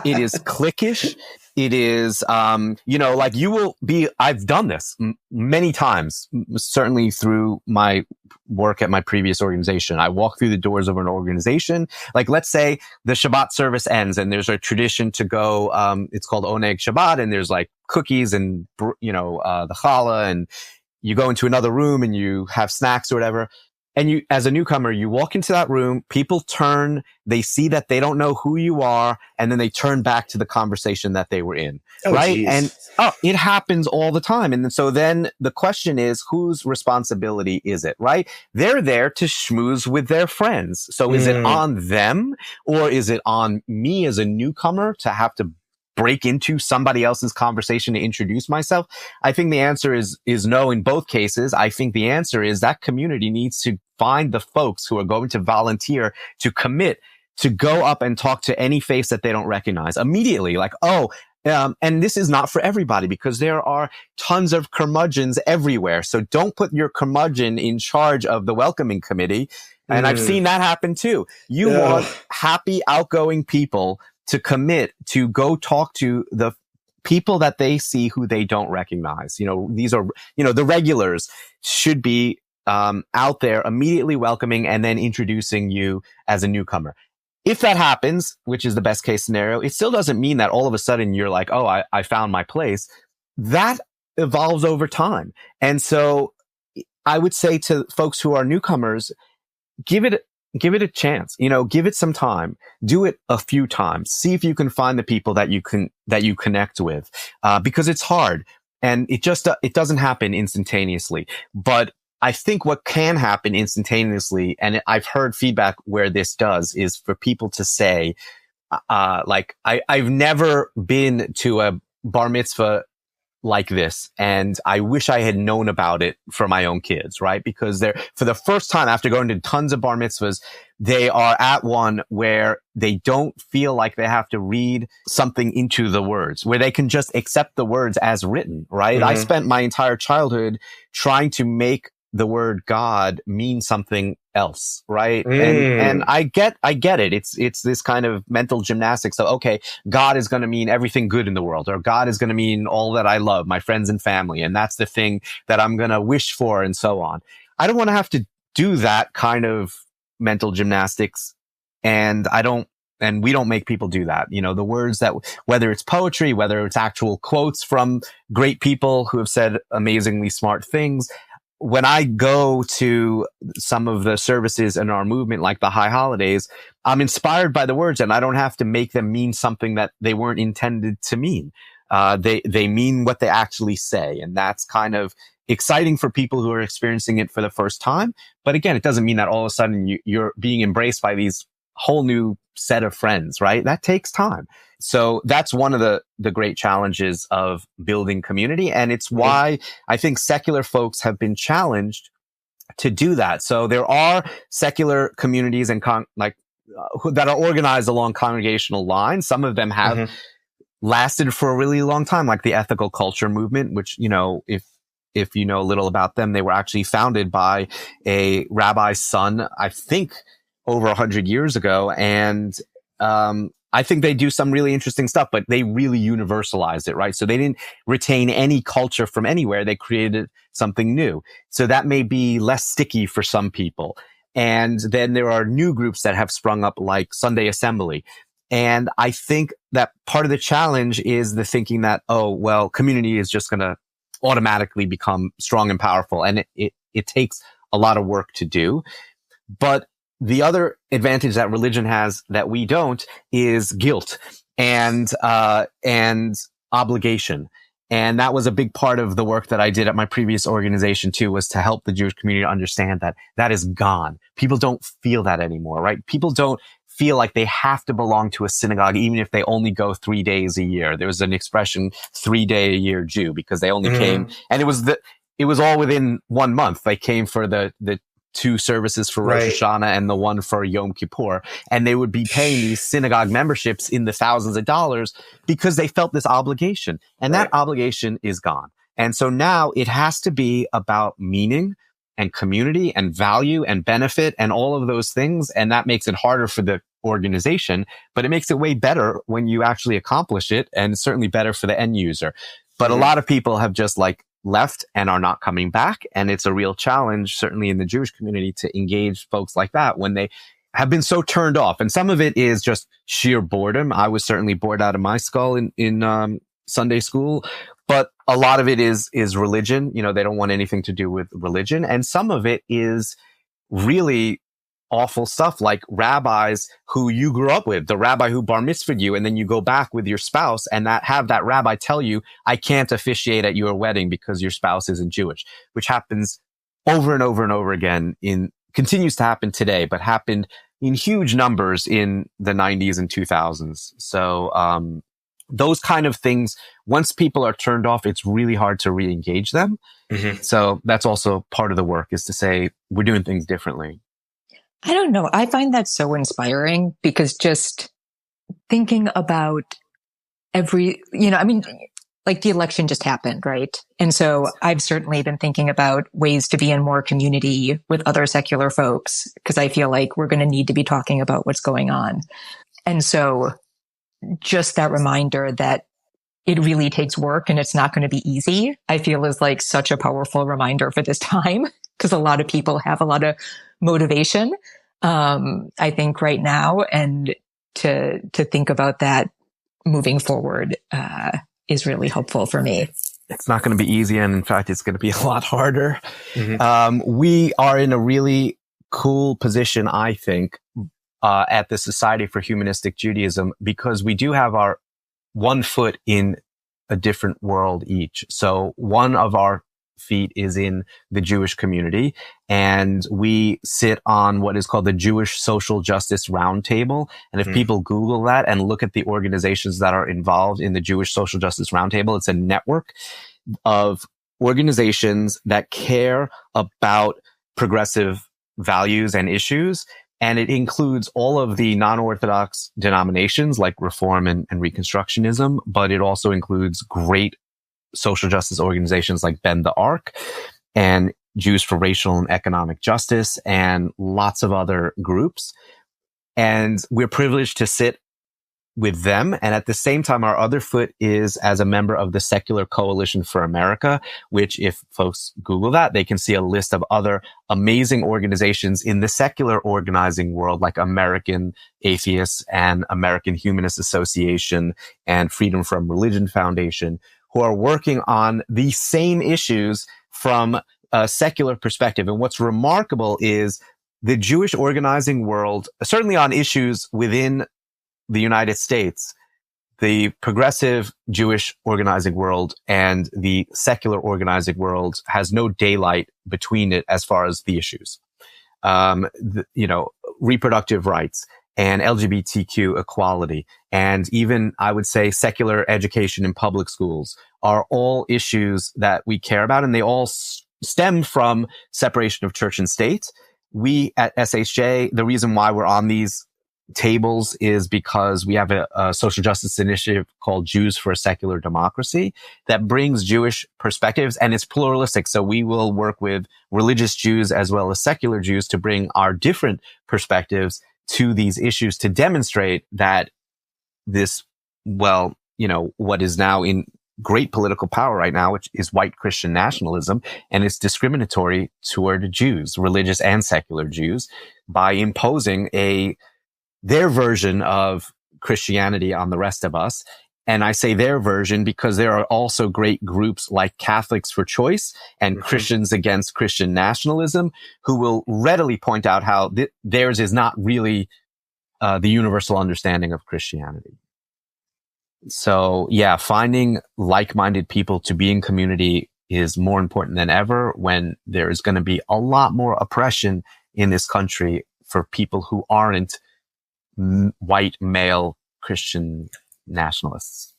It is cliquish. It is, like you will be, I've done this many times, certainly through my work at my previous organization. I walk through the doors of an organization. Like, let's say the Shabbat service ends and there's a tradition to go, it's called Oneg Shabbat, and there's like cookies and, the challah, and you go into another room and you have snacks or whatever. And you, as a newcomer, you walk into that room, people turn, they see that they don't know who you are, and then they turn back to the conversation that they were in, right? Geez. And it happens all the time. And so then the question is, whose responsibility is it, right? They're there to schmooze with their friends. So is it on them, or is it on me as a newcomer to have to break into somebody else's conversation to introduce myself? I think the answer is no in both cases. I think the answer is that community needs to find the folks who are going to volunteer to commit to go up and talk to any face that they don't recognize immediately. Like, and this is not for everybody, because there are tons of curmudgeons everywhere. So don't put your curmudgeon in charge of the welcoming committee. And I've seen that happen too. You want happy, outgoing people to commit to go talk to the people that they see who they don't recognize. These are, the regulars should be out there immediately welcoming and then introducing you as a newcomer. If that happens, which is the best case scenario, it still doesn't mean that all of a sudden you're like, oh, I found my place. That evolves over time. And so I would say to folks who are newcomers, give it a chance, give it some time, do it a few times, see if you can find the people that you connect with, because it's hard and it doesn't happen instantaneously. But I think what can happen instantaneously, and I've heard feedback where this does, is for people to say, I've never been to a bar mitzvah like this, and I wish I had known about it for my own kids, right? Because they're, for the first time after going to tons of bar mitzvahs, they are at one where they don't feel like they have to read something into the words, where they can just accept the words as written, right? I spent my entire childhood trying to make the word God mean something else, right? And I get it. It's this kind of mental gymnastics. So, okay, God is going to mean everything good in the world, or God is going to mean all that I love, my friends and family, and that's the thing that I'm going to wish for, and so on. I don't want to have to do that kind of mental gymnastics, and we don't make people do that. The words that, whether it's poetry, whether it's actual quotes from great people who have said amazingly smart things. When I go to some of the services in our movement, like the high holidays, I'm inspired by the words, and I don't have to make them mean something that they weren't intended to mean. They mean what they actually say. And that's kind of exciting for people who are experiencing it for the first time. But again, it doesn't mean that all of a sudden you're being embraced by these whole new set of friends, right? That takes time. So that's one of the great challenges of building community. And it's why I think secular folks have been challenged to do that. So there are secular communities and that are organized along congregational lines. Some of them have lasted for a really long time, like the ethical culture movement, which, if you know a little about them, they were actually founded by a rabbi's son, I think over 100 years ago. And, I think they do some really interesting stuff, but they really universalized it, right? So they didn't retain any culture from anywhere. They created something new. So that may be less sticky for some people. And then there are new groups that have sprung up, like Sunday Assembly. And I think that part of the challenge is the thinking that, community is just going to automatically become strong and powerful. And it takes a lot of work to do. But the other advantage that religion has that we don't is guilt and obligation. And that was a big part of the work that I did at my previous organization too, was to help the Jewish community understand that that is gone. People don't feel that anymore, right? People don't feel like they have to belong to a synagogue, even if they only go 3 days a year. There was an expression, 3-day-a-year Jew, because they only came, and it was all within 1 month. They came for the 2 services for Rosh Hashanah and the 1 for Yom Kippur. And they would be paying these synagogue memberships in the thousands of dollars because they felt this obligation. And that obligation is gone. And so now it has to be about meaning and community and value and benefit and all of those things. And that makes it harder for the organization, but it makes it way better when you actually accomplish it, and certainly better for the end user. But a lot of people have just left and are not coming back. And it's a real challenge, certainly in the Jewish community, to engage folks like that when they have been so turned off. And some of it is just sheer boredom. I was certainly bored out of my skull in Sunday school, but a lot of it is religion. You know, they don't want anything to do with religion. And some of it is really awful stuff, like rabbis who you grew up with, the rabbi who bar mitzvahed you, and then you go back with your spouse and have that rabbi tell you, I can't officiate at your wedding because your spouse isn't Jewish, which happens over and over and over again, continues to happen today, but happened in huge numbers in the 90s and 2000s. So those kind of things, once people are turned off, it's really hard to re-engage them. So that's also part of the work, is to say, we're doing things differently. I don't know. I find that so inspiring, because just thinking about the election just happened, right? And so I've certainly been thinking about ways to be in more community with other secular folks, because I feel like we're going to need to be talking about what's going on. And so just that reminder that it really takes work and it's not going to be easy, I feel is like such a powerful reminder for this time, because a lot of people have a lot of motivation, I think, right now. And to think about that moving forward is really helpful for me. It's not going to be easy. And in fact, it's going to be a lot harder. We are in a really cool position, I think, at the Society for Humanistic Judaism, because we do have our one foot in a different world each. So one of our feet is in the Jewish community, and we sit on what is called the Jewish Social Justice Roundtable. And if people Google that and look at the organizations that are involved in the Jewish Social Justice Roundtable, it's a network of organizations that care about progressive values and issues. And it includes all of the non-Orthodox denominations like Reform and Reconstructionism, but it also includes great social justice organizations like Bend the Arc and Jews for Racial and Economic Justice, and lots of other groups. And we're privileged to sit with them. And at the same time, our other foot is as a member of the Secular Coalition for America, which, if folks Google that, they can see a list of other amazing organizations in the secular organizing world, like American Atheists and American Humanist Association and Freedom from Religion Foundation, who are working on the same issues from a secular perspective. And what's remarkable is the Jewish organizing world, certainly on issues within the United States, the progressive Jewish organizing world and the secular organizing world has no daylight between it as far as the issues. Reproductive rights and LGBTQ equality, and even, I would say, secular education in public schools are all issues that we care about, and they all stem from separation of church and state. We at SHJ, the reason why we're on these tables is because we have a social justice initiative called Jews for a Secular Democracy that brings Jewish perspectives, and it's pluralistic. So we will work with religious Jews as well as secular Jews to bring our different perspectives to these issues, to demonstrate that this, what is now in great political power right now, which is white Christian nationalism, and it's discriminatory toward Jews, religious and secular Jews, by imposing their version of Christianity on the rest of us. And I say their version because there are also great groups like Catholics for Choice and Christians Against Christian Nationalism, who will readily point out how theirs is not really the universal understanding of Christianity. So yeah, finding like-minded people to be in community is more important than ever when there is going to be a lot more oppression in this country for people who aren't white male Christian nationalists.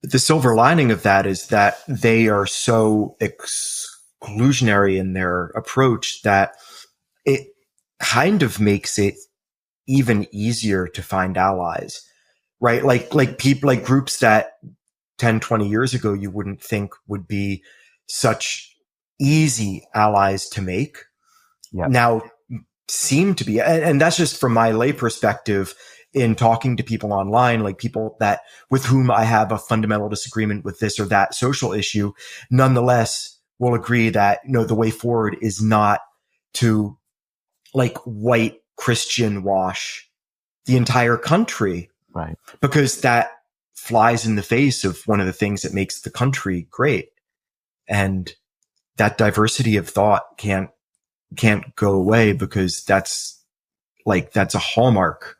The silver lining of that is that they are so exclusionary in their approach that it kind of makes it even easier to find allies, right? Like people, like groups that 10, 20 years ago you wouldn't think would be such easy allies to make, now seem to be. And that's just from my lay perspective in talking to people online, like people that with whom I have a fundamental disagreement with this or that social issue, nonetheless will agree that, the way forward is not to like white Christian wash the entire country. Right. Because that flies in the face of one of the things that makes the country great. And that diversity of thought can't go away, because that's a hallmark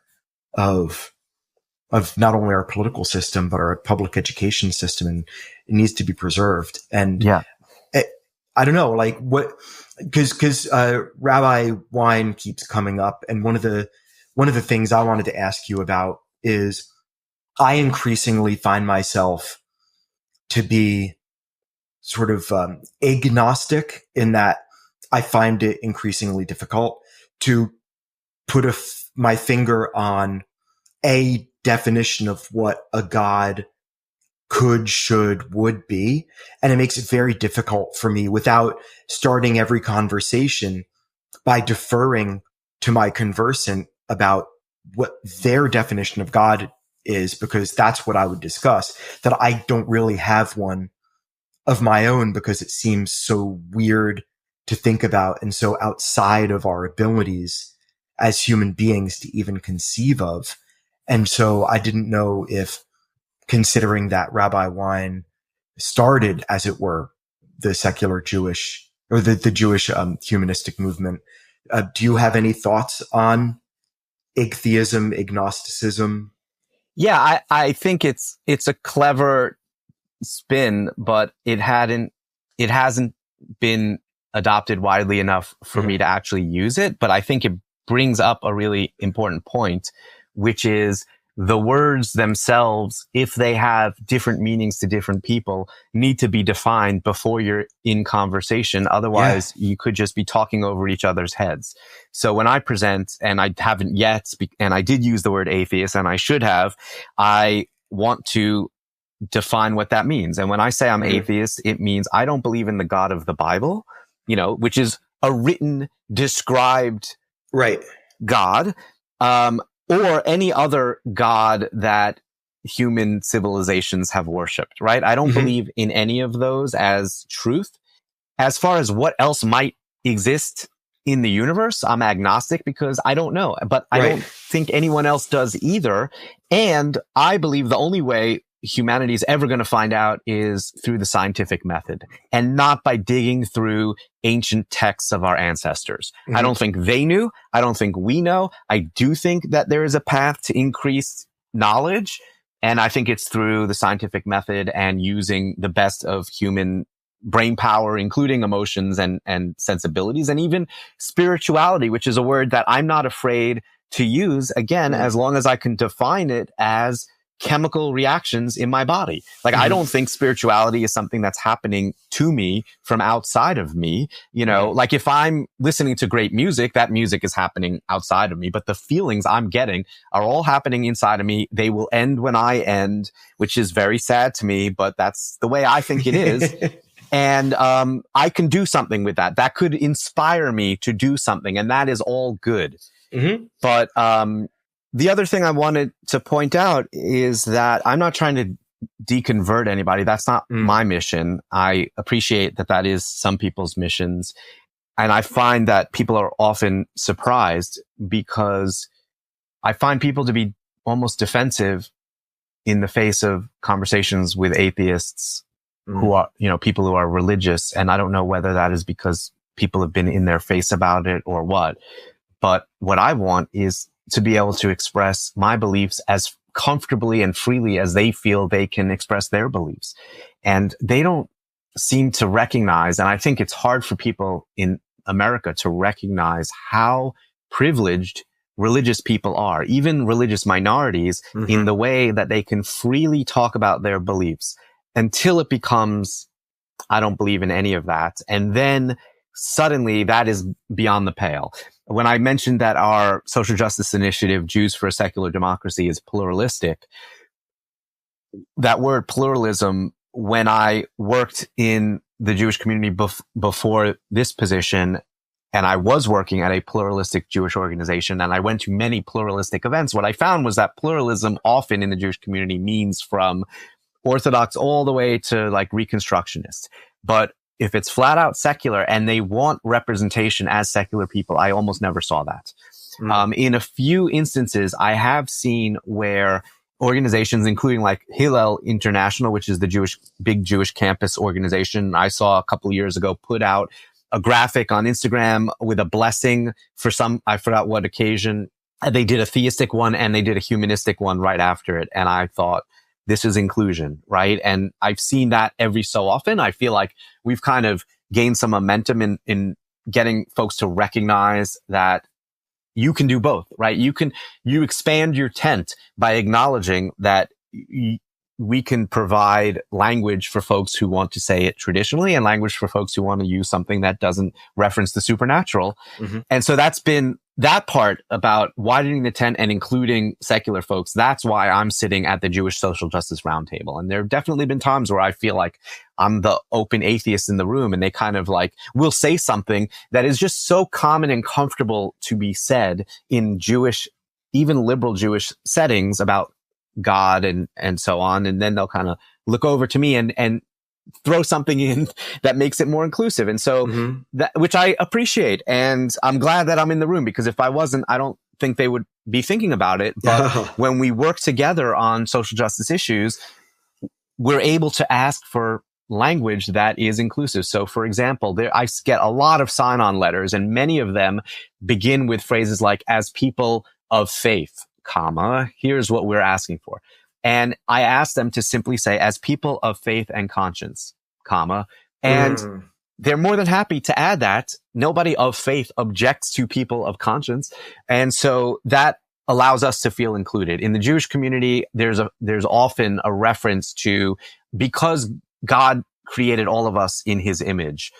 of not only our political system, but our public education system, and it needs to be preserved. And I don't know, like because Rabbi Wein keeps coming up, and one of the things I wanted to ask you about is I increasingly find myself to be sort of agnostic, in that I find it increasingly difficult to put my finger on a definition of what a God could, should, would be. And it makes it very difficult for me without starting every conversation by deferring to my conversant about what their definition of God is, because that's what I would discuss, that I don't really have one of my own, because it seems so weird to think about and so outside of our abilities as human beings to even conceive of. And so I didn't know if, considering that Rabbi Wein started, as it were, the secular Jewish or the Jewish humanistic movement, do you have any thoughts on igtheism, agnosticism? Yeah, I think it's a clever spin, but it hasn't been adopted widely enough for me to actually use it. But I think it brings up a really important point, which is the words themselves, if they have different meanings to different people, need to be defined before you're in conversation. Otherwise, you could just be talking over each other's heads. So when I present, and I haven't yet, and I did use the word atheist, and I should have, I want to define what that means. And when I say I'm atheist, it means I don't believe in the God of the Bible, which is a written, described God, or any other God that human civilizations have worshipped, right? I don't believe in any of those as truth. As far as what else might exist in the universe, I'm agnostic, because I don't know, but I don't think anyone else does either. And I believe the only way humanity is ever going to find out is through the scientific method, and not by digging through ancient texts of our ancestors. I don't think they knew. I don't think we know. I do think that there is a path to increased knowledge, and I think it's through the scientific method and using the best of human brain power, including emotions and sensibilities, and even spirituality, which is a word that I'm not afraid to use, again, as long as I can define it as chemical reactions in my body. Like, I don't think spirituality is something that's happening to me from outside of me. Like if I'm listening to great music, that music is happening outside of me, but the feelings I'm getting are all happening inside of me. They will end when I end, which is very sad to me, but that's the way I think it is. And I can do something with that. That could inspire me to do something, and that is all good. But the other thing I wanted to point out is that I'm not trying to deconvert anybody. That's not my mission. I appreciate that is some people's missions. And I find that people are often surprised, because I find people to be almost defensive in the face of conversations with atheists who are, people who are religious. And I don't know whether that is because people have been in their face about it or what. But what I want is to be able to express my beliefs as comfortably and freely as they feel they can express their beliefs. And they don't seem to recognize, and I think it's hard for people in America to recognize how privileged religious people are, even religious minorities, in the way that they can freely talk about their beliefs until it becomes, I don't believe in any of that. And then suddenly that is beyond the pale. When I mentioned that our social justice initiative, Jews for a Secular Democracy, is pluralistic, that word pluralism, when I worked in the Jewish community before this position, and I was working at a pluralistic Jewish organization, and I went to many pluralistic events, what I found was that pluralism often in the Jewish community means from Orthodox all the way to like Reconstructionists. But if it's flat out secular and they want representation as secular people, I almost never saw that. In a few instances, I have seen where organizations, including like Hillel International, which is the big Jewish campus organization, I saw a couple of years ago, put out a graphic on Instagram with a blessing for some, I forgot what occasion. They did a theistic one and they did a humanistic one right after it. And I thought, this is inclusion, right? And I've seen that every so often. I feel like we've kind of gained some momentum in getting folks to recognize that you can do both, right? You expand your tent by acknowledging that we can provide language for folks who want to say it traditionally and language for folks who want to use something that doesn't reference the supernatural. And so that's been that part about widening the tent and including secular folks. That's why I'm sitting at the Jewish Social Justice Roundtable. And there have definitely been times where I feel like I'm the open atheist in the room, and they kind of like will say something that is just so common and comfortable to be said in Jewish, even liberal Jewish settings about God and so on. And then they'll kind of look over to me and throw something in that makes it more inclusive. And so that, which I appreciate. And I'm glad that I'm in the room, because if I wasn't, I don't think they would be thinking about it. But when we work together on social justice issues, we're able to ask for language that is inclusive. So for example, I get a lot of sign-on letters, and many of them begin with phrases like, as people of faith, comma, here's what we're asking for. And I asked them to simply say, as people of faith and conscience, comma, and they're more than happy to add that. Nobody of faith objects to people of conscience. And so that allows us to feel included. In the Jewish community, there's often a reference to, because God created all of us in his image,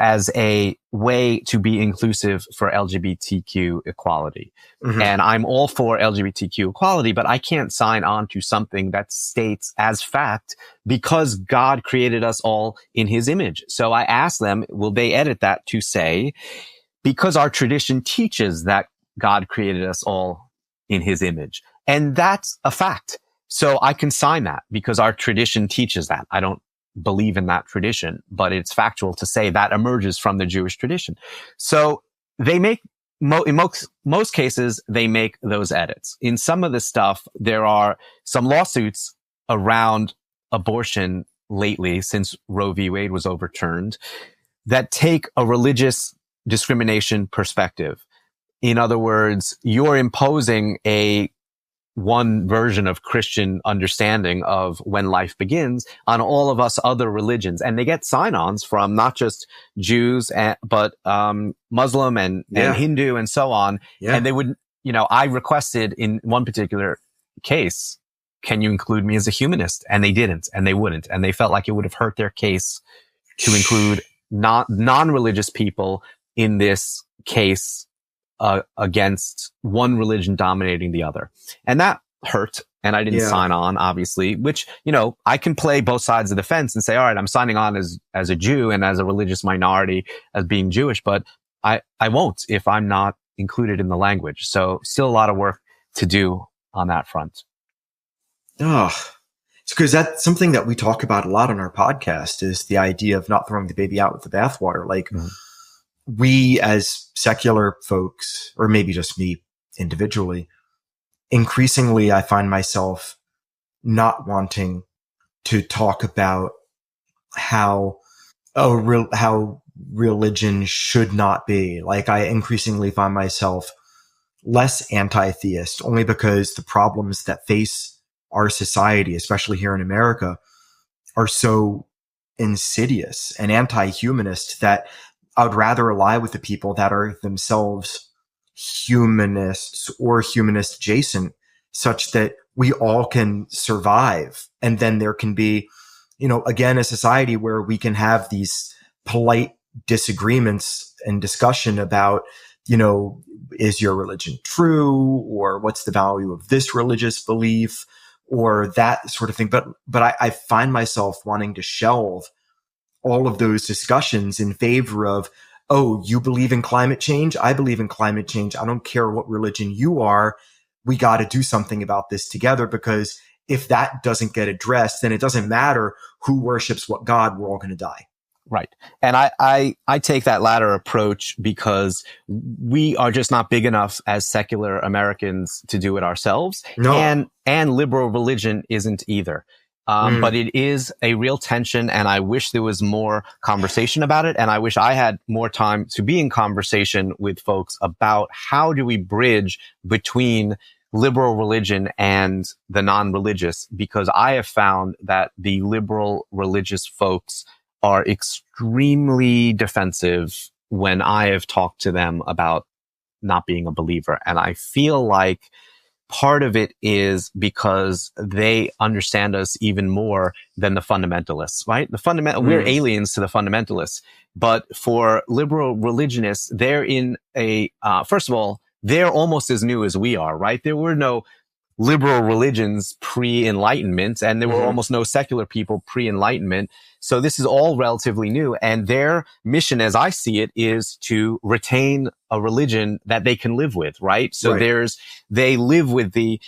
as a way to be inclusive for LGBTQ equality. And I'm all for LGBTQ equality, but I can't sign on to something that states as fact, because God created us all in his image. So I asked them, will they edit that to say, because our tradition teaches that God created us all in his image. And that's a fact. So I can sign that because our tradition teaches that. I don't believe in that tradition, but it's factual to say that emerges from the Jewish tradition. So they make, in most cases, they make those edits. In some of the stuff, there are some lawsuits around abortion lately, since Roe v. Wade was overturned, that take a religious discrimination perspective. In other words, you're imposing one version of Christian understanding of when life begins on all of us other religions. And they get sign-ons from not just Jews, but Muslim and Hindu and so on. And they would, I requested in one particular case, can you include me as a humanist? And they didn't, and they wouldn't. And they felt like it would have hurt their case to include non-religious people in this case against one religion dominating the other. And that hurt. And I didn't sign on, obviously, which, I can play both sides of the fence and say, all right, I'm signing on as a Jew and as a religious minority as being Jewish, but I won't if I'm not included in the language. So still a lot of work to do on that front. Oh, it's because that's something that we talk about a lot on our podcast, is the idea of not throwing the baby out with the bathwater. Like, we as secular folks, or maybe just me individually, increasingly I find myself not wanting to talk about how religion should not be. Like, I increasingly find myself less anti-theist, only because the problems that face our society, especially here in America, are so insidious and anti-humanist that I would rather ally with the people that are themselves humanists or humanist adjacent, such that we all can survive. And then there can be, again, a society where we can have these polite disagreements and discussion about, is your religion true, or what's the value of this religious belief, or that sort of thing. But I find myself wanting to shelve all of those discussions in favor of, oh, you believe in climate change? I believe in climate change. I don't care what religion you are. We got to do something about this together, because if that doesn't get addressed, then it doesn't matter who worships what God. We're all going to die. Right. And I take that latter approach because we are just not big enough as secular Americans to do it ourselves. No. And liberal religion isn't either. But it is a real tension, and I wish there was more conversation about it. And I wish I had more time to be in conversation with folks about how do we bridge between liberal religion and the non-religious, because I have found that the liberal religious folks are extremely defensive when I have talked to them about not being a believer. And I feel like part of it is because they understand us even more than the fundamentalists, right? We're aliens to the fundamentalists, but for liberal religionists, they're in first of all, they're almost as new as we are, right? There were no liberal religions pre-Enlightenment, and there were almost no secular people pre-Enlightenment. So this is all relatively new. And their mission, as I see it, is to retain a religion that they can live with, right? So they live with the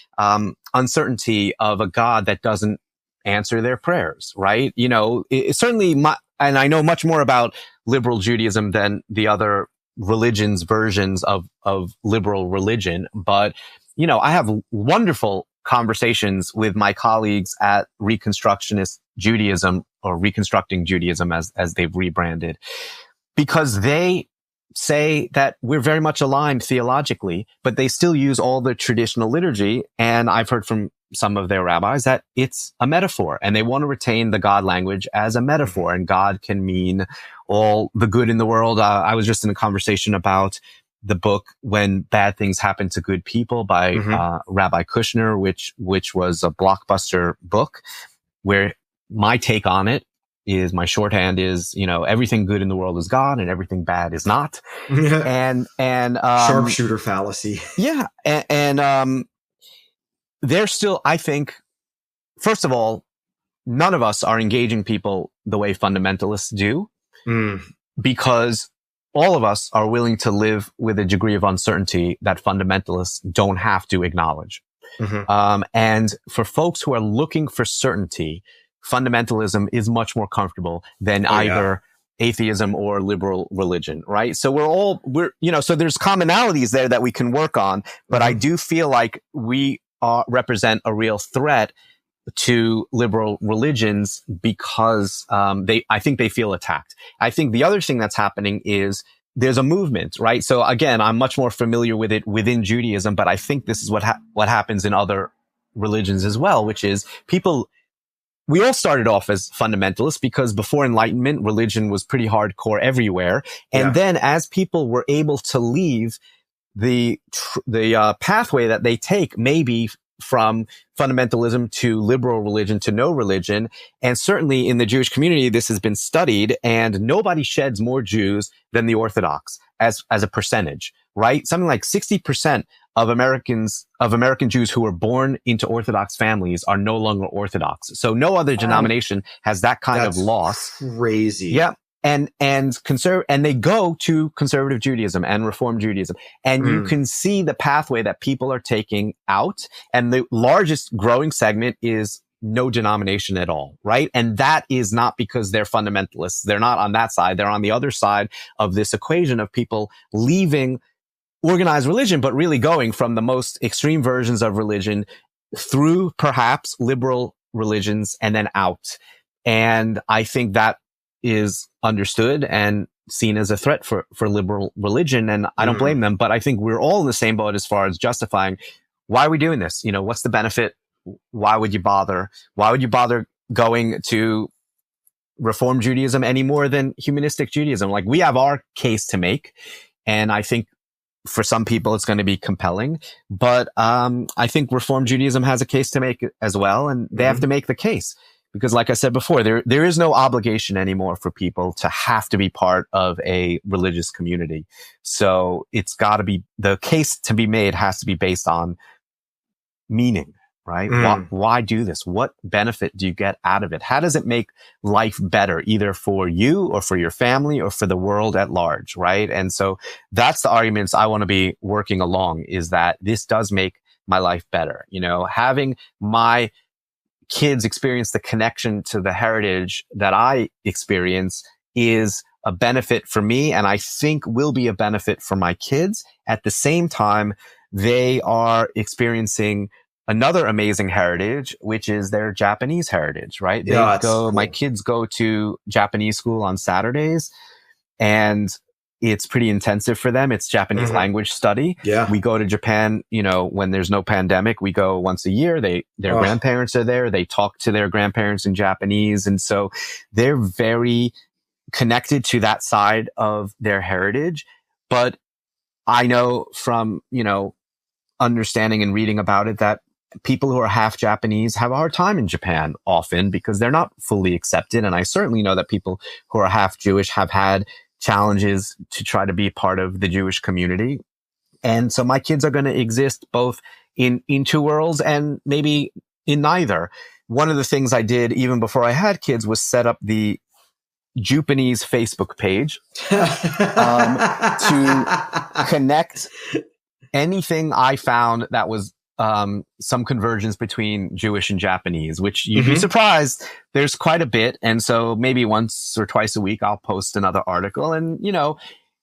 uncertainty of a God that doesn't answer their prayers, right? It certainly, and I know much more about liberal Judaism than the other religions' versions of liberal religion, but I have wonderful conversations with my colleagues at Reconstructionist Judaism, or Reconstructing Judaism as they've rebranded, because they say that we're very much aligned theologically, but they still use all the traditional liturgy. And I've heard from some of their rabbis that it's a metaphor, and they want to retain the God language as a metaphor, and God can mean all the good in the world. I was just in a conversation about the book When Bad Things Happen to Good People by Rabbi Kushner, which was a blockbuster book, where my take on it is, my shorthand is, everything good in the world is God and everything bad is not. And sharpshooter fallacy. Yeah. And they're still, I think, first of all, none of us are engaging people the way fundamentalists do, because all of us are willing to live with a degree of uncertainty that fundamentalists don't have to acknowledge. And for folks who are looking for certainty, fundamentalism is much more comfortable than either atheism or liberal religion, right? So so there's commonalities there that we can work on, but I do feel like we represent a real threat to liberal religions because I think they feel attacked. I think the other thing that's happening is there's a movement, right? So again, I'm much more familiar with it within Judaism, but I think this is what happens in other religions as well, which is we all started off as fundamentalists because before Enlightenment, religion was pretty hardcore everywhere. And then as people were able to leave the pathway that they take, maybe from fundamentalism to liberal religion to no religion. And certainly in the Jewish community, this has been studied, and nobody sheds more Jews than the Orthodox as a percentage, right? Something like 60% of American Jews who were born into Orthodox families are no longer Orthodox. So no other denomination has that kind of loss. Crazy. Yeah. And they go to conservative Judaism and Reform Judaism. And you can see the pathway that people are taking out. And the largest growing segment is no denomination at all, right? And that is not because they're fundamentalists. They're not on that side. They're on the other side of this equation of people leaving organized religion, but really going from the most extreme versions of religion through perhaps liberal religions and then out. And I think that is understood and seen as a threat for liberal religion. And I don't blame them, but I think we're all in the same boat as far as justifying, why are we doing this? You know, what's the benefit? Why would you bother? Why would you bother going to Reform Judaism any more than Humanistic Judaism? Like, we have our case to make. And I think for some people it's going to be compelling, but I think Reform Judaism has a case to make as well. And they have to make the case. Because like I said before, there is no obligation anymore for people to have to be part of a religious community. So it's got to be, the case to be made has to be based on meaning, right? Why do this? What benefit do you get out of it? How does it make life better, either for you or for your family or for the world at large, right? And so that's the arguments I want to be working along, is that this does make my life better. You know, having my kids experience the connection to the heritage that I experience is a benefit for me, and I think will be a benefit for my kids. At the same time, they are experiencing another amazing heritage, which is their Japanese heritage, right? Cool. My kids go to Japanese school on Saturdays, and it's pretty intensive for them. It's Japanese language study. Yeah. We go to Japan, you know, when there's no pandemic, we go once a year. Their grandparents are there. They talk to their grandparents in Japanese. And so they're very connected to that side of their heritage. But I know from, you know, understanding and reading about it that people who are half Japanese have a hard time in Japan often because they're not fully accepted. And I certainly know that people who are half Jewish have had challenges to try to be part of the Jewish community. And so my kids are going to exist both in two worlds and maybe in neither. One of the things I did even before I had kids was set up the Japanese Facebook page to connect anything I found that was some convergence between Jewish and Japanese, which you'd be surprised. There's quite a bit. And so maybe once or twice a week, I'll post another article. And, you know,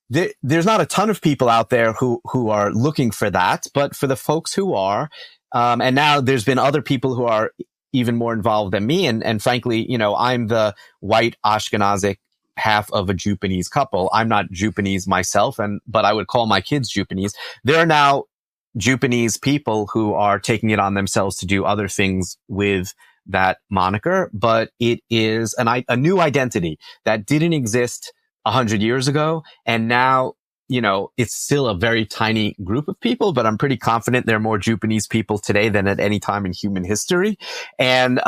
there's not a ton of people out there who are looking for that. But for the folks who are, and now there's been other people who are even more involved than me. And frankly, you know, I'm the white Ashkenazic half of a Japanese couple. I'm not Japanese myself, but I would call my kids Japanese. There are now Japanese people who are taking it on themselves to do other things with that moniker, but it is a new identity that didn't exist 100 years ago. And now, you know, it's still a very tiny group of people, but I'm pretty confident there are more Japanese people today than at any time in human history. And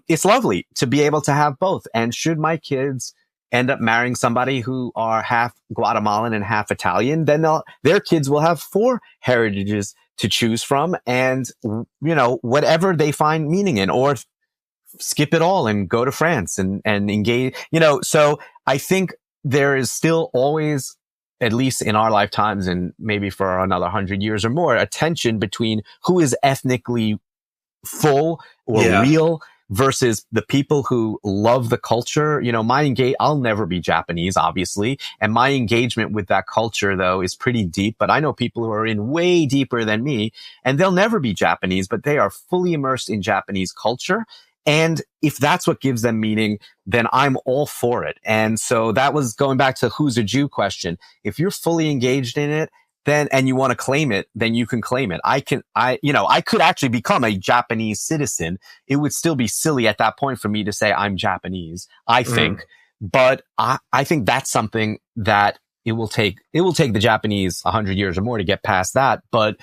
it's lovely to be able to have both. And should my kids end up marrying somebody who are half Guatemalan and half Italian, then their kids will have 4 heritages to choose from, and, you know, whatever they find meaning in, or skip it all and go to France and engage, you know. So I think there is still always, at least in our lifetimes and maybe for another 100 years or more, a tension between who is ethnically full or real versus the people who love the culture. You know, I'll never be Japanese, obviously. And my engagement with that culture, though, is pretty deep. But I know people who are in way deeper than me, and they'll never be Japanese, but they are fully immersed in Japanese culture. And if that's what gives them meaning, then I'm all for it. And so that was going back to who's a Jew question. If you're fully engaged in it, then, and you want to claim it, then you can claim it. I could actually become a Japanese citizen. It would still be silly at that point for me to say I'm Japanese, I think. But I think that's something that it will take the Japanese 100 years or more to get past that. But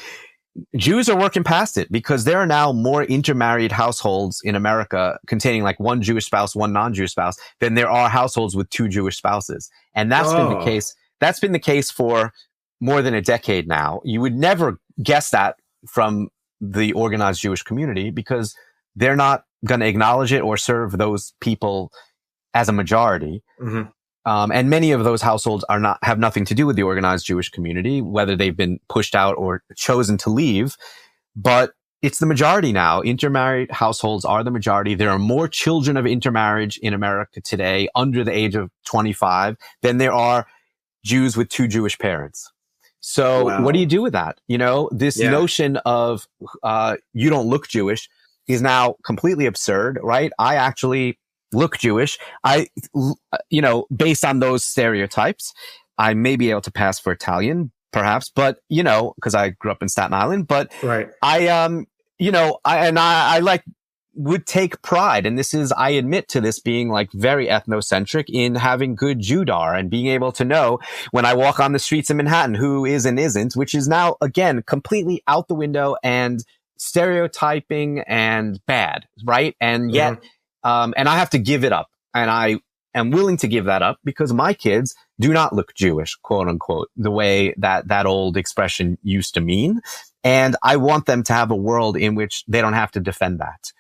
Jews are working past it because there are now more intermarried households in America containing like one Jewish spouse, one non-Jewish spouse, than there are households with 2 Jewish spouses. And that's been the case. That's been the case for more than a decade now. You would never guess that from the organized Jewish community because they're not going to acknowledge it or serve those people as a majority. And many of those households have nothing to do with the organized Jewish community, whether they've been pushed out or chosen to leave. But it's the majority now. Intermarried households are the majority. There are more children of intermarriage in America today under the age of 25 than there are Jews with 2 Jewish parents. So what do you do with that? You know, this notion of you don't look Jewish is now completely absurd, right? I actually, look Jewish, based on those stereotypes, I may be able to pass for Italian, perhaps, but, because I grew up in Staten Island, but right. I would take pride, and I admit to this being like very ethnocentric, in having good Judar and being able to know when I walk on the streets of Manhattan who is and isn't, which is now, again, completely out the window and stereotyping and bad, right? And yet, and I have to give it up, and I am willing to give that up because my kids do not look Jewish, quote unquote, the way that old expression used to mean. And I want them to have a world in which they don't have to defend that.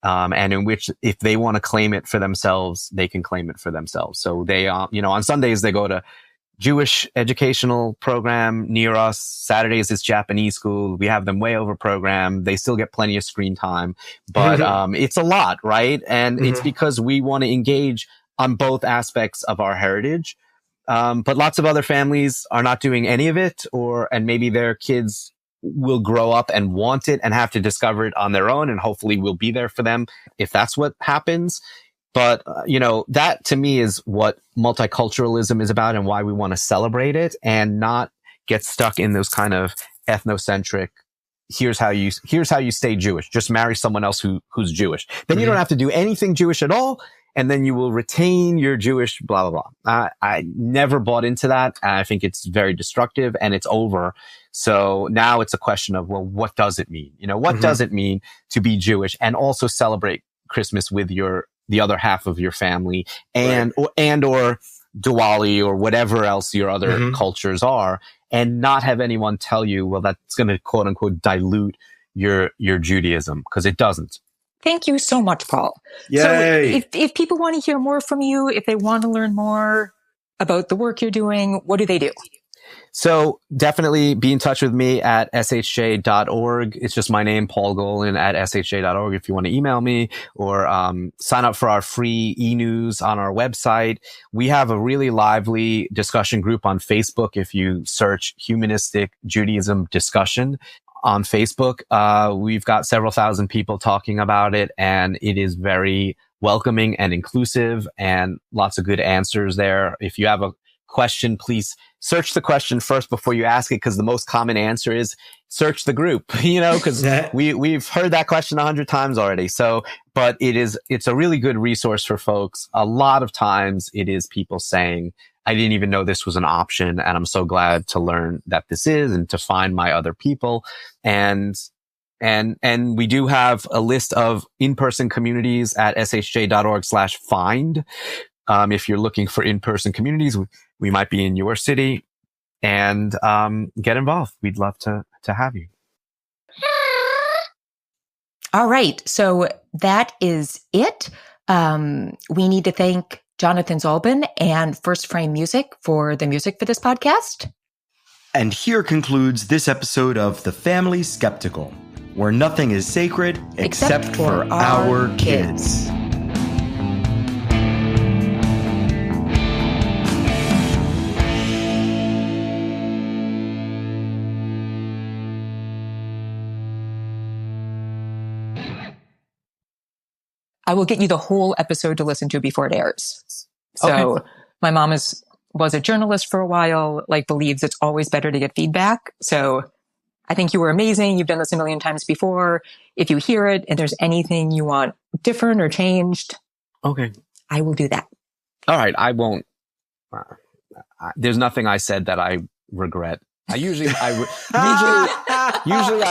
And in which, if they want to claim it for themselves, they can claim it for themselves. So they, on Sundays, they go to Jewish educational program near us. Saturdays, it's Japanese school. We have them way over program. They still get plenty of screen time, but, it's a lot, right? And it's because we want to engage on both aspects of our heritage. But lots of other families are not doing any of it, and maybe their kids will grow up and want it and have to discover it on their own, and hopefully we'll be there for them if that's what happens. But, that to me is what multiculturalism is about, and why we want to celebrate it and not get stuck in those kind of ethnocentric, here's how you stay Jewish. Just marry someone else who's Jewish. Then you don't have to do anything Jewish at all. And then you will retain your Jewish blah, blah, blah. I never bought into that. I think it's very destructive, and it's over. So now it's a question of, well, what does it mean? What does it mean to be Jewish and also celebrate Christmas with the other half of your family or Diwali or whatever else your other cultures are, and not have anyone tell you, well, that's going to quote unquote dilute your Judaism, because it doesn't. Thank you so much, Paul. Yay. So if people want to hear more from you, if they want to learn more about the work you're doing, what do they do? So definitely be in touch with me at shj.org. It's just my name, Paul Golin, at shj.org if you want to email me, or sign up for our free e-news on our website. We have a really lively discussion group on Facebook. If you search Humanistic Judaism Discussion on Facebook, we've got several thousand people talking about it, and it is very welcoming and inclusive, and lots of good answers there. If you have a question, please search the question first before you ask it, because the most common answer is search the group, because we've heard that question 100 times already. So, but it's a really good resource for folks. A lot of times it is people saying, I didn't even know this was an option, and I'm so glad to learn that this is, and to find my other people. And we do have a list of in-person communities at shj.org/find. If you're looking for in-person communities, we might be in your city, and get involved. We'd love to have you. All right. So that is it. We need to thank Jonathan Zalbin and First Frame Music for the music for this podcast. And here concludes this episode of The Family Skeptical, where nothing is sacred except for our kids. I will get you the whole episode to listen to before it airs. So my mom was a journalist for a while, believes it's always better to get feedback. So I think you were amazing. You've done this a million times before. If you hear it and there's anything you want different or changed, I will do that. All right. I won't. There's nothing I said that I regret. Usually I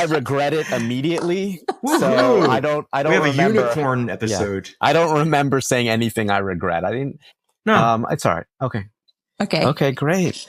regret it immediately. So I don't we have remember. A unicorn episode. Yeah, I don't remember saying anything I regret. I didn't. No. It's all right. Okay. Okay, great.